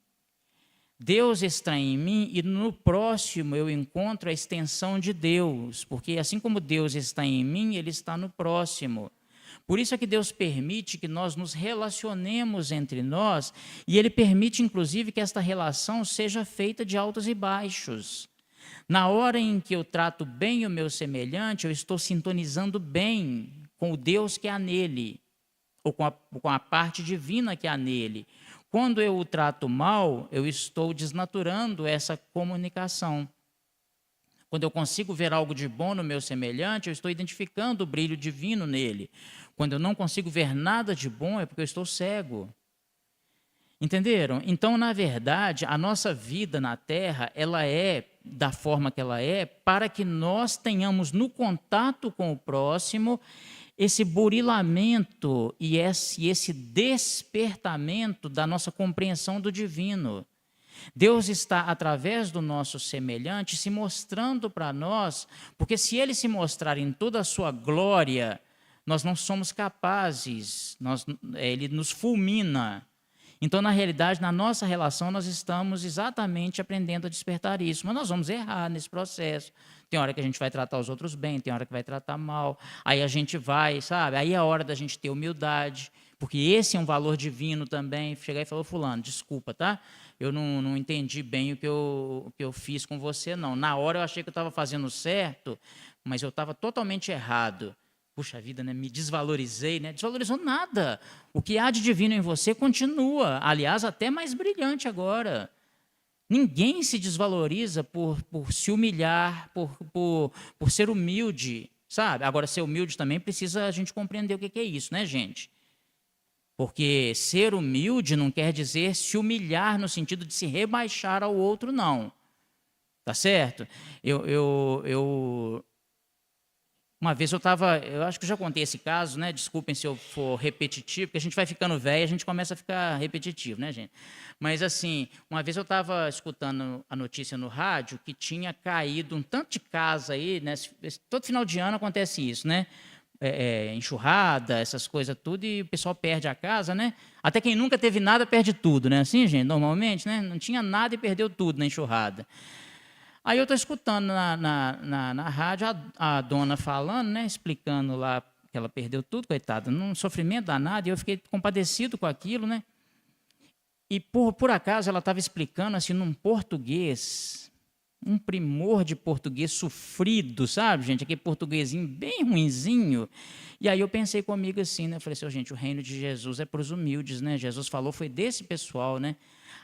Deus está em mim e no próximo eu encontro a extensão de Deus, porque assim como Deus está em mim, ele está no próximo. Por isso é que Deus permite que nós nos relacionemos entre nós e ele permite, inclusive, que esta relação seja feita de altos e baixos. Na hora em que eu trato bem o meu semelhante, eu estou sintonizando bem com o Deus que há nele, ou com a parte divina que há nele. Quando eu o trato mal, eu estou desnaturando essa comunicação. Quando eu consigo ver algo de bom no meu semelhante, eu estou identificando o brilho divino nele. Quando eu não consigo ver nada de bom, é porque eu estou cego. Entenderam? Então, na verdade, a nossa vida na Terra, ela é da forma que ela é, para que nós tenhamos no contato com o próximo esse burilamento e esse despertamento da nossa compreensão do divino. Deus está, através do nosso semelhante, se mostrando para nós, porque se ele se mostrar em toda a sua glória, nós não somos capazes, ele nos fulmina. Então, na realidade, na nossa relação, nós estamos exatamente aprendendo a despertar isso. Mas nós vamos errar nesse processo. Tem hora que a gente vai tratar os outros bem, tem hora que vai tratar mal. Aí a gente vai, sabe? Aí é a hora da gente ter humildade, porque esse é um valor divino também. Chegar e falar, fulano, desculpa, tá? Eu não entendi bem o que eu fiz com você, não. Na hora eu achei que eu estava fazendo certo, mas eu estava totalmente errado. Puxa vida, né? Me desvalorizei, né? Desvalorizou nada. O que há de divino em você continua. Aliás, até mais brilhante agora. Ninguém se desvaloriza por se humilhar, por ser humilde, sabe? Agora, ser humilde também precisa a gente compreender o que é isso, né, gente? Porque ser humilde não quer dizer se humilhar no sentido de se rebaixar ao outro, não. Tá certo? Uma vez eu acho que eu já contei esse caso, né? Desculpem se eu for repetitivo, porque a gente vai ficando velho, a gente começa a ficar repetitivo, né, gente? Mas assim, uma vez eu estava escutando a notícia no rádio que tinha caído um tanto de casa aí, né? Todo final de ano acontece isso, né? Enxurrada, essas coisas tudo, e o pessoal perde a casa, né? Até quem nunca teve nada perde tudo, né? Assim, gente, normalmente, né? Não tinha nada e perdeu tudo na enxurrada. Aí eu estou escutando na rádio a dona falando, né, explicando lá que ela perdeu tudo, coitada, num sofrimento danado, e eu fiquei compadecido com aquilo, né? E por acaso ela estava explicando assim num português, um primor de português sofrido, sabe, gente? Aquele portuguesinho bem ruinzinho. E aí eu pensei comigo assim, né? Eu falei assim, gente, o reino de Jesus é para os humildes, né? Jesus falou, foi desse pessoal, né?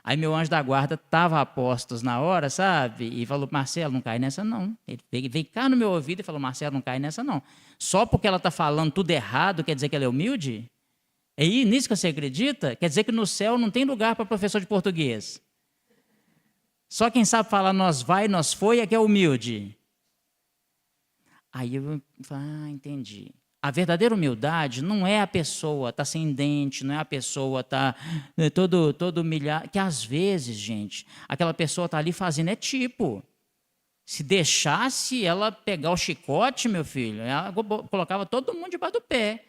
Aí meu anjo da guarda estava a postos na hora, sabe? E falou, Marcelo, não cai nessa não. Ele veio cá no meu ouvido e falou, Marcelo, não cai nessa não. Só porque ela está falando tudo errado, quer dizer que ela é humilde? É nisso que você acredita? Quer dizer que no céu não tem lugar para professor de português. Só quem sabe falar nós vai, nós foi é que é humilde. Aí eu falei, entendi. A verdadeira humildade não é a pessoa estar sem dente, não é a pessoa estar todo humilhado. Que às vezes, gente, aquela pessoa está ali fazendo tipo. Se deixasse ela pegar o chicote, meu filho, ela colocava todo mundo debaixo do pé.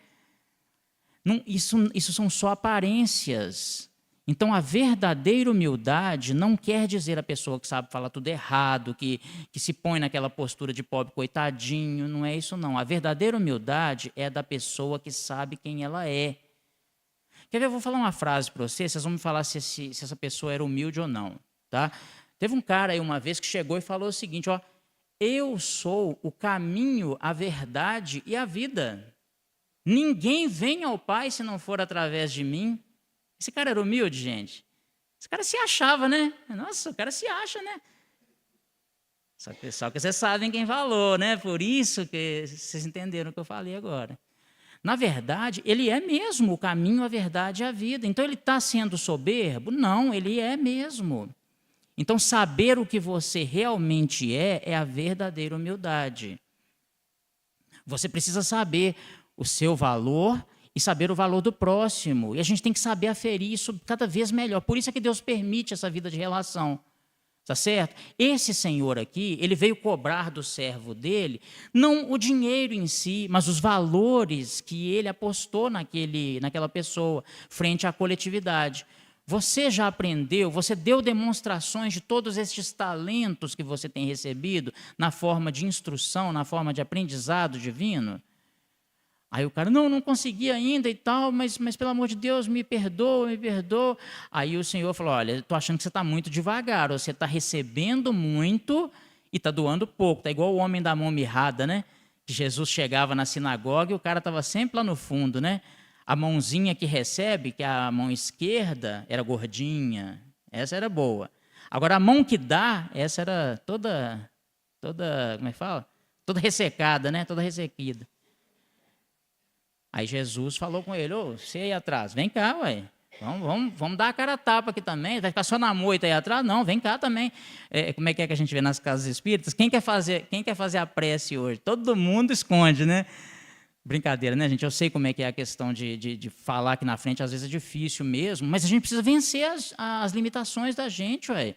Não, isso são só aparências. Então, a verdadeira humildade não quer dizer a pessoa que sabe falar tudo errado, que se põe naquela postura de pobre coitadinho, não é isso não. A verdadeira humildade é da pessoa que sabe quem ela é. Quer ver, eu vou falar uma frase para vocês vão me falar se essa pessoa era humilde ou não. Tá? Teve um cara aí uma vez que chegou e falou o seguinte, ó, eu sou o caminho, a verdade e a vida. Ninguém vem ao Pai se não for através de mim. Esse cara era humilde, gente. Esse cara se achava, né? Nossa, o cara se acha, né? Só que vocês sabem quem falou, né? Por isso que vocês entenderam o que eu falei agora. Na verdade, ele é mesmo o caminho, a verdade e a vida. Então, ele está sendo soberbo? Não, ele é mesmo. Então, saber o que você realmente é a verdadeira humildade. Você precisa saber o seu valor e saber o valor do próximo. E a gente tem que saber aferir isso cada vez melhor. Por isso é que Deus permite essa vida de relação. Tá certo? Esse senhor aqui, ele veio cobrar do servo dele, não o dinheiro em si, mas os valores que ele apostou naquela pessoa, frente à coletividade. Você já aprendeu, você deu demonstrações de todos estes talentos que você tem recebido, na forma de instrução, na forma de aprendizado divino? Aí o cara, não consegui ainda e tal, mas pelo amor de Deus, me perdoa, me perdoa. Aí o Senhor falou, olha, estou achando que você está muito devagar, você está recebendo muito e está doando pouco. Está igual o homem da mão mirrada, né? Que Jesus chegava na sinagoga e o cara estava sempre lá no fundo, né? A mãozinha que recebe, que é a mão esquerda, era gordinha, essa era boa. Agora a mão que dá, essa era toda, como é que fala? Toda ressecada, né? Toda ressequida. Aí Jesus falou com ele, você aí atrás, vem cá, ué. Vamos dar a cara a tapa aqui também, vai ficar só na moita aí atrás? Não, vem cá também. Como é que a gente vê nas casas espíritas? Quem quer fazer a prece hoje? Todo mundo esconde, né? Brincadeira, né, gente? Eu sei como é que é a questão de falar aqui na frente, às vezes é difícil mesmo, mas a gente precisa vencer as limitações da gente, ué.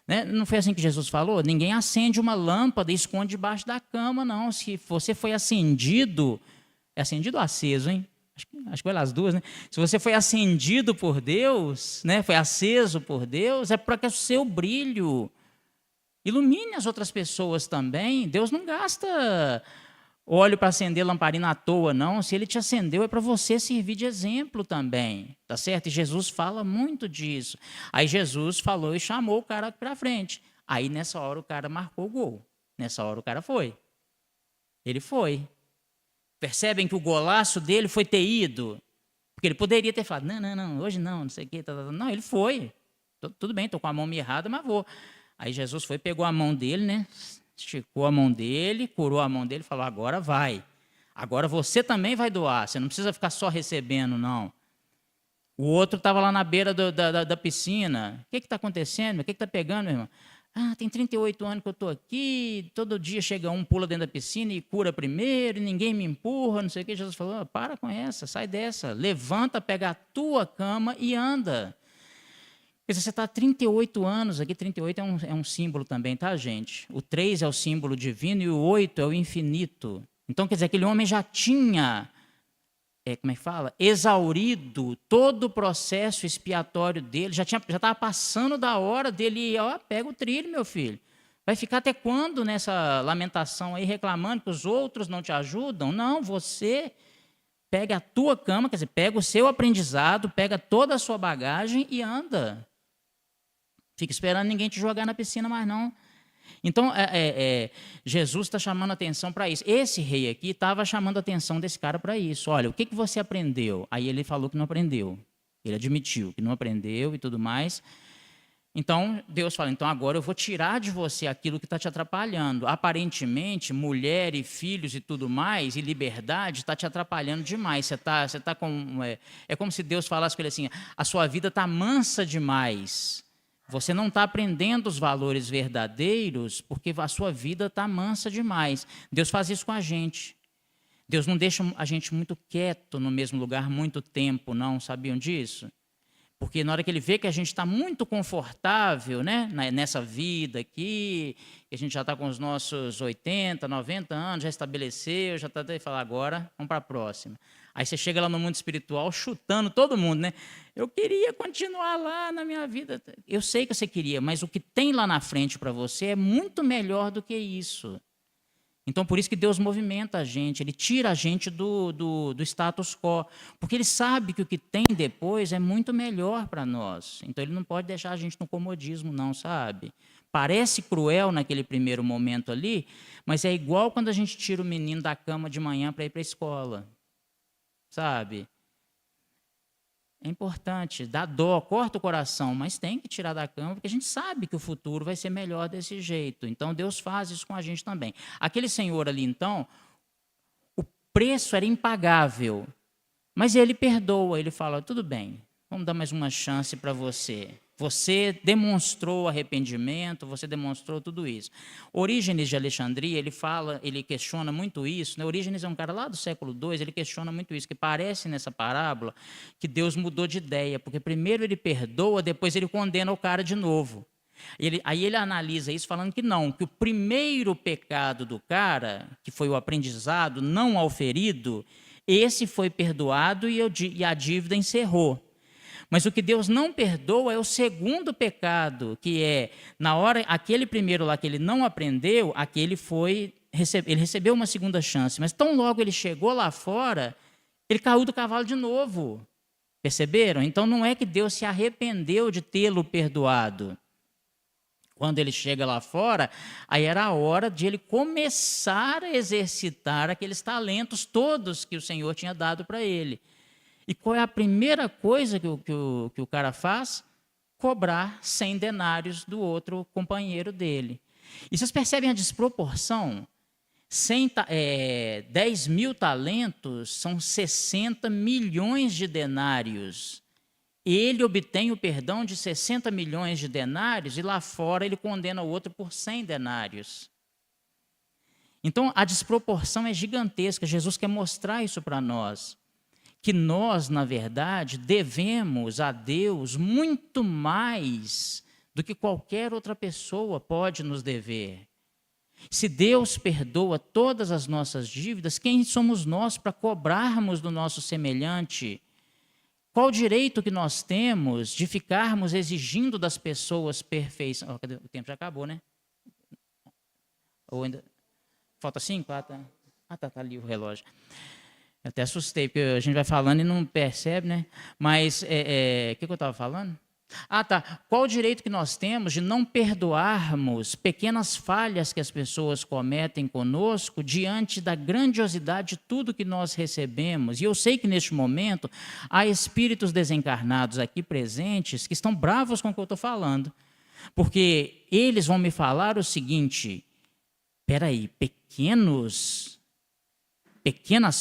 Né? Não foi assim que Jesus falou? Ninguém acende uma lâmpada e esconde debaixo da cama, não. Se você foi acendido... É acendido ou aceso, hein? Acho que foi as duas, né? Se você foi acendido por Deus, né? Foi aceso por Deus, é para que o seu brilho ilumine as outras pessoas também. Deus não gasta óleo para acender lamparina à toa, não. Se ele te acendeu, é para você servir de exemplo também, tá certo? E Jesus fala muito disso. Aí Jesus falou e chamou o cara para frente. Aí nessa hora o cara marcou o gol. Nessa hora o cara foi. Ele foi. Percebem que o golaço dele foi ter ido. Porque ele poderia ter falado, não, hoje não sei o quê. Não, ele foi. Tudo bem, estou com a mão errada, mas vou. Aí Jesus foi, pegou a mão dele, né? Esticou a mão dele, curou a mão dele e falou, agora vai. Agora você também vai doar. Você não precisa ficar só recebendo, não. O outro estava lá na beira da piscina. O que está acontecendo? O que está pegando, meu irmão? Tem 38 anos que eu estou aqui, todo dia chega um, pula dentro da piscina e cura primeiro, e ninguém me empurra, não sei o que. Jesus falou, para com essa, sai dessa, levanta, pega a tua cama e anda. Quer dizer, você está há 38 anos aqui, 38 é um símbolo também, tá, gente? O 3 é o símbolo divino e o 8 é o infinito. Então, quer dizer, aquele homem já tinha, como é que fala? Exaurido todo o processo expiatório dele, já estava passando da hora dele, pega o trilho, meu filho. Vai ficar até quando nessa lamentação aí, reclamando que os outros não te ajudam? Não, você pega a tua cama, quer dizer, pega o seu aprendizado, pega toda a sua bagagem e anda. Fica esperando ninguém te jogar na piscina mais não. Então, Jesus está chamando a atenção para isso. Esse rei aqui estava chamando a atenção desse cara para isso. Olha, o que você aprendeu? Aí ele falou que não aprendeu. Ele admitiu que não aprendeu e tudo mais. Então, Deus fala, então agora eu vou tirar de você aquilo que está te atrapalhando. Aparentemente, mulher e filhos e tudo mais, e liberdade, está te atrapalhando demais. Você tá com... É como se Deus falasse com ele assim, a sua vida está mansa demais. Você não está aprendendo os valores verdadeiros porque a sua vida está mansa demais. Deus faz isso com a gente. Deus não deixa a gente muito quieto no mesmo lugar muito tempo, não. Sabiam disso? Porque na hora que ele vê que a gente está muito confortável, né, nessa vida aqui, que a gente já está com os nossos 80, 90 anos, já estabeleceu, já está até falar agora, vamos para a próxima. Aí você chega lá no mundo espiritual chutando todo mundo, né? Eu queria continuar lá na minha vida. Eu sei que você queria, mas o que tem lá na frente para você é muito melhor do que isso. Então, por isso que Deus movimenta a gente, Ele tira a gente do status quo, porque Ele sabe que o que tem depois é muito melhor para nós. Então, Ele não pode deixar a gente no comodismo, não, sabe? Parece cruel naquele primeiro momento ali, mas é igual quando a gente tira o menino da cama de manhã para ir para a escola, sabe? É importante, dá dó, corta o coração, mas tem que tirar da cama, porque a gente sabe que o futuro vai ser melhor desse jeito. Então, Deus faz isso com a gente também. Aquele senhor ali, então, o preço era impagável, mas ele perdoa, ele fala, tudo bem, vamos dar mais uma chance para você. Você demonstrou arrependimento, você demonstrou tudo isso. Orígenes de Alexandria, ele questiona muito isso, né? Orígenes é um cara lá do século II, ele questiona muito isso, que parece nessa parábola que Deus mudou de ideia, porque primeiro ele perdoa, depois ele condena o cara de novo. Aí ele analisa isso falando que não, que o primeiro pecado do cara, que foi o aprendizado não auferido, esse foi perdoado e a dívida encerrou. Mas o que Deus não perdoa é o segundo pecado, que é, na hora, aquele primeiro lá que ele não aprendeu, ele recebeu uma segunda chance, mas tão logo ele chegou lá fora, ele caiu do cavalo de novo. Perceberam? Então não é que Deus se arrependeu de tê-lo perdoado. Quando ele chega lá fora, aí era a hora de ele começar a exercitar aqueles talentos todos que o Senhor tinha dado para ele. E qual é a primeira coisa que o cara faz? Cobrar 100 denários do outro companheiro dele. E vocês percebem a desproporção? 10 mil talentos são 60 milhões de denários. Ele obtém o perdão de 60 milhões de denários e lá fora ele condena o outro por 100 denários. Então, a desproporção é gigantesca. Jesus quer mostrar isso para nós. Que nós, na verdade, devemos a Deus muito mais do que qualquer outra pessoa pode nos dever. Se Deus perdoa todas as nossas dívidas, quem somos nós para cobrarmos do nosso semelhante? Qual o direito que nós temos de ficarmos exigindo das pessoas perfeição? Oh, o tempo já acabou, né? Ou ainda... Falta 5? Tá ali o relógio. Eu até assustei, porque a gente vai falando e não percebe, né? Mas, o que eu estava falando? Qual o direito que nós temos de não perdoarmos pequenas falhas que as pessoas cometem conosco diante da grandiosidade de tudo que nós recebemos? E eu sei que neste momento há espíritos desencarnados aqui presentes que estão bravos com o que eu estou falando, porque eles vão me falar o seguinte: peraí, pequenas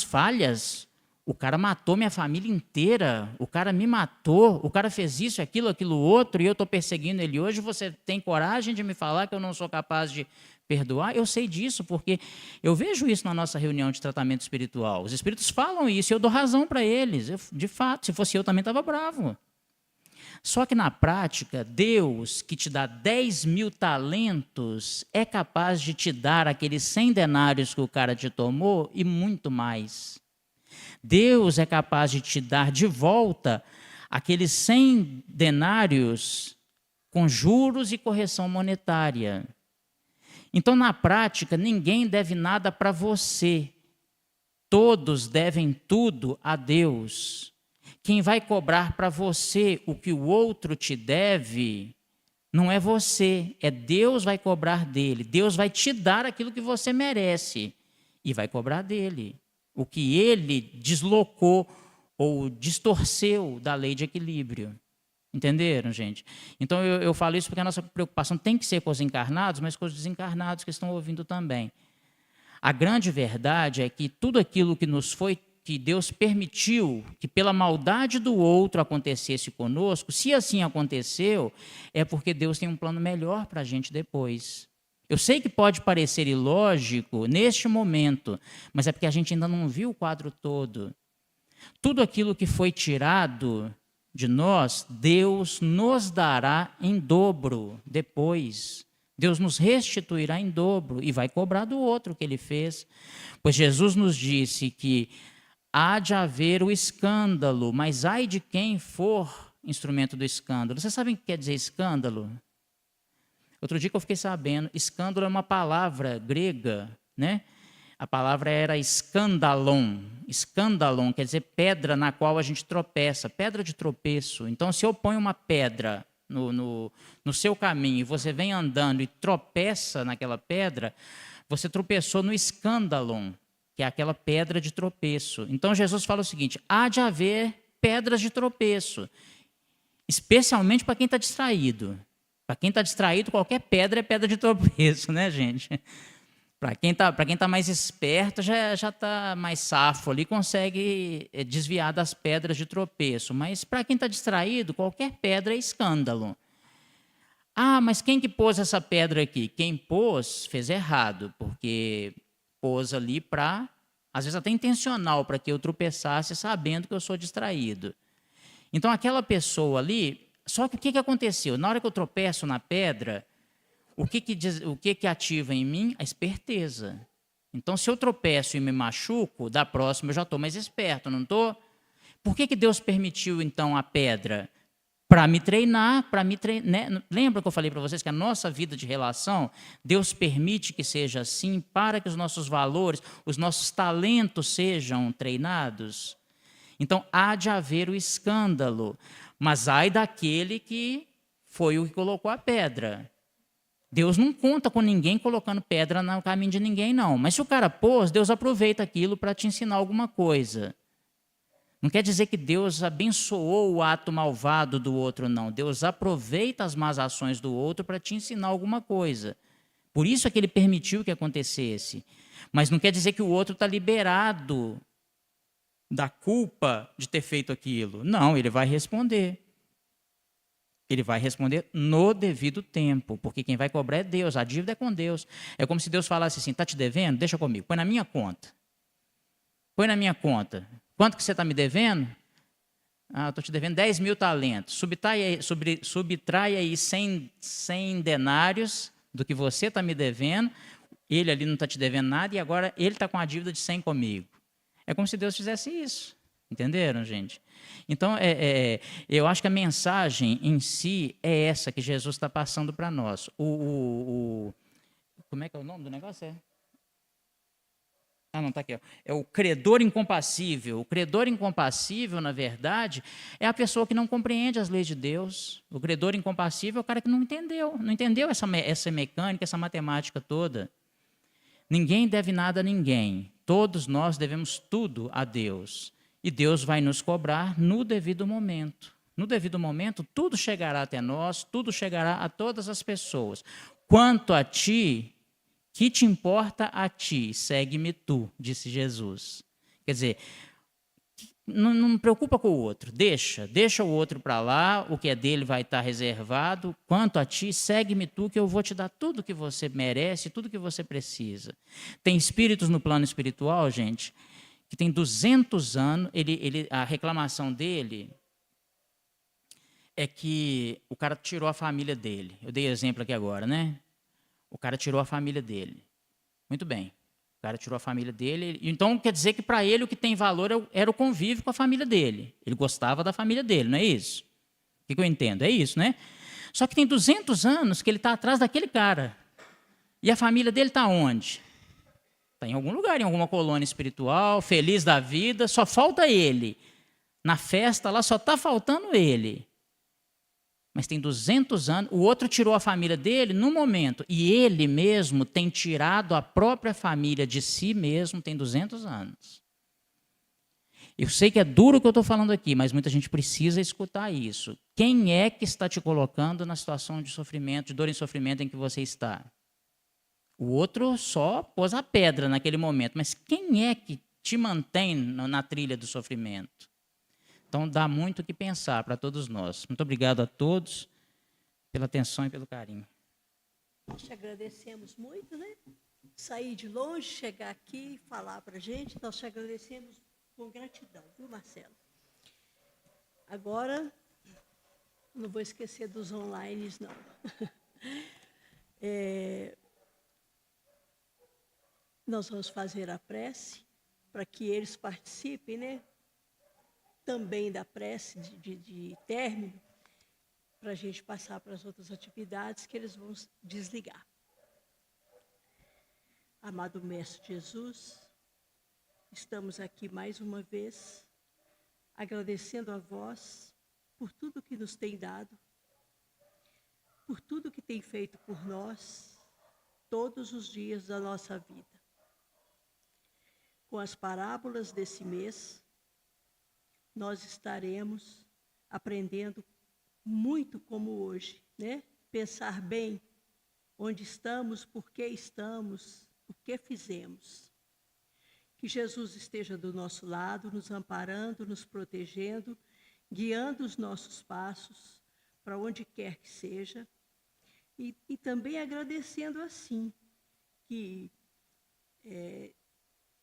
falhas? O cara matou minha família inteira, o cara me matou, o cara fez isso, aquilo outro, e eu estou perseguindo ele hoje. Você tem coragem de me falar que eu não sou capaz de perdoar? Eu sei disso, porque eu vejo isso na nossa reunião de tratamento espiritual. Os espíritos falam isso e eu dou razão para eles. De fato, se fosse eu também estava bravo. Só que na prática, Deus, que te dá 10.000 talentos, é capaz de te dar aqueles 100 denários que o cara te tomou e muito mais. Deus é capaz de te dar de volta aqueles 100 denários com juros e correção monetária. Então, na prática, ninguém deve nada para você. Todos devem tudo a Deus. Quem vai cobrar para você o que o outro te deve não é você, é Deus vai cobrar dele. Deus vai te dar aquilo que você merece e vai cobrar dele o que ele deslocou ou distorceu da lei de equilíbrio. Entenderam, gente? Então, eu falo isso porque a nossa preocupação tem que ser com os encarnados, mas com os desencarnados que estão ouvindo também. A grande verdade é que tudo aquilo que Deus permitiu que pela maldade do outro acontecesse conosco, se assim aconteceu, é porque Deus tem um plano melhor para a gente depois. Eu sei que pode parecer ilógico neste momento, mas é porque a gente ainda não viu o quadro todo. Tudo aquilo que foi tirado de nós, Deus nos dará em dobro depois. Deus nos restituirá em dobro e vai cobrar do outro o que ele fez. Pois Jesus nos disse que há de haver o escândalo, mas ai de quem for instrumento do escândalo. Vocês sabem o que quer dizer escândalo? Outro dia que eu fiquei sabendo, escândalo é uma palavra grega, né? A palavra era escandalon. Escandalon quer dizer pedra na qual a gente tropeça, pedra de tropeço. Então, se eu ponho uma pedra no seu caminho e você vem andando e tropeça naquela pedra, você tropeçou no escandalon, que é aquela pedra de tropeço. Então, Jesus fala o seguinte: há de haver pedras de tropeço, especialmente para quem está distraído. Para quem está distraído, qualquer pedra é pedra de tropeço, né, gente? Para quem tá mais esperto, já está mais safo ali, consegue desviar das pedras de tropeço. Mas para quem está distraído, qualquer pedra é escândalo. Mas quem que pôs essa pedra aqui? Quem pôs fez errado, porque pôs ali às vezes até intencional, para que eu tropeçasse sabendo que eu sou distraído. Então, aquela pessoa ali... Só que o que aconteceu? Na hora que eu tropeço na pedra, o que ativa em mim? A esperteza. Então, se eu tropeço e me machuco, da próxima eu já estou mais esperto, não estou? Por que Deus permitiu, então, a pedra? Para me treinar, né? Lembra que eu falei para vocês que a nossa vida de relação, Deus permite que seja assim para que os nossos valores, os nossos talentos sejam treinados? Então, há de haver o escândalo. Mas ai daquele que foi o que colocou a pedra. Deus não conta com ninguém colocando pedra no caminho de ninguém, não. Mas se o cara pôs, Deus aproveita aquilo para te ensinar alguma coisa. Não quer dizer que Deus abençoou o ato malvado do outro, não. Deus aproveita as más ações do outro para te ensinar alguma coisa. Por isso é que ele permitiu que acontecesse. Mas não quer dizer que o outro está liberado da culpa de ter feito aquilo. Não, ele vai responder. Ele vai responder no devido tempo, porque quem vai cobrar é Deus, a dívida é com Deus. É como se Deus falasse assim: está te devendo? Deixa comigo, põe na minha conta. Põe na minha conta. Quanto que você está me devendo? Estou te devendo 10.000 talentos. Subtrai aí 100 denários do que você está me devendo. Ele ali não está te devendo nada e agora ele está com a dívida de 100 comigo. É como se Deus fizesse isso. Entenderam, gente? Então, eu acho que a mensagem em si é essa que Jesus está passando para nós. Como é que é o nome do negócio? Não, está aqui. Ó. É o credor incompassível. O credor incompassível, na verdade, é a pessoa que não compreende as leis de Deus. O credor incompassível é o cara que não entendeu essa mecânica, essa matemática toda. Ninguém deve nada a ninguém. Todos nós devemos tudo a Deus. E Deus vai nos cobrar no devido momento. No devido momento, tudo chegará até nós, tudo chegará a todas as pessoas. Quanto a ti, que te importa a ti? Segue-me tu, disse Jesus. Quer dizer, não me preocupa com o outro, deixa o outro para lá, o que é dele vai estar reservado. Quanto a ti, segue-me tu, que eu vou te dar tudo que você merece, tudo que você precisa. Tem espíritos no plano espiritual, gente, que tem 200 anos, a reclamação dele é que o cara tirou a família dele. Eu dei exemplo aqui agora, né? O cara tirou a família dele. Muito bem. O cara tirou a família dele. Então, quer dizer que para ele o que tem valor era o convívio com a família dele. Ele gostava da família dele, não é isso? O que eu entendo? É isso, né? Só que tem 200 anos que ele está atrás daquele cara. E a família dele está onde? Está em algum lugar, em alguma colônia espiritual, feliz da vida, só falta ele. Na festa lá só está faltando ele. Mas tem 200 anos, o outro tirou a família dele no momento, e ele mesmo tem tirado a própria família de si mesmo, tem 200 anos. Eu sei que é duro o que eu estou falando aqui, mas muita gente precisa escutar isso. Quem é que está te colocando na situação de sofrimento, de dor e sofrimento em que você está? O outro só pôs a pedra naquele momento, mas quem é que te mantém na trilha do sofrimento? Então, dá muito o que pensar para todos nós. Muito obrigado a todos pela atenção e pelo carinho. Nós te agradecemos muito, né? Sair de longe, chegar aqui e falar para a gente. Nós te agradecemos com gratidão, viu, Marcelo? Agora, não vou esquecer dos online, não. Nós vamos fazer a prece para que eles participem, né? Também da prece de término, para a gente passar para as outras atividades que eles vão desligar. Amado Mestre Jesus, estamos aqui mais uma vez, agradecendo a vós por tudo que nos tem dado, por tudo que tem feito por nós, todos os dias da nossa vida. Com as parábolas desse mês, nós estaremos aprendendo muito como hoje, né? Pensar bem onde estamos, por que estamos, o que fizemos. Que Jesus esteja do nosso lado, nos amparando, nos protegendo, guiando os nossos passos para onde quer que seja. E também agradecendo assim,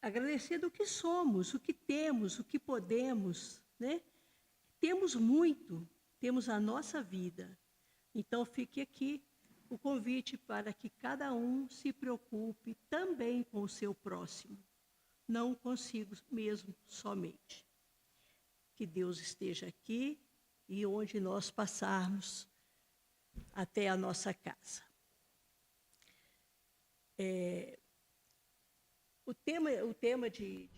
agradecendo o que somos, o que temos, o que podemos, né? Temos muito, temos a nossa vida. Então, fique aqui o convite para que cada um se preocupe também com o seu próximo, não consigo mesmo somente. Que Deus esteja aqui e onde nós passarmos até a nossa casa. O tema de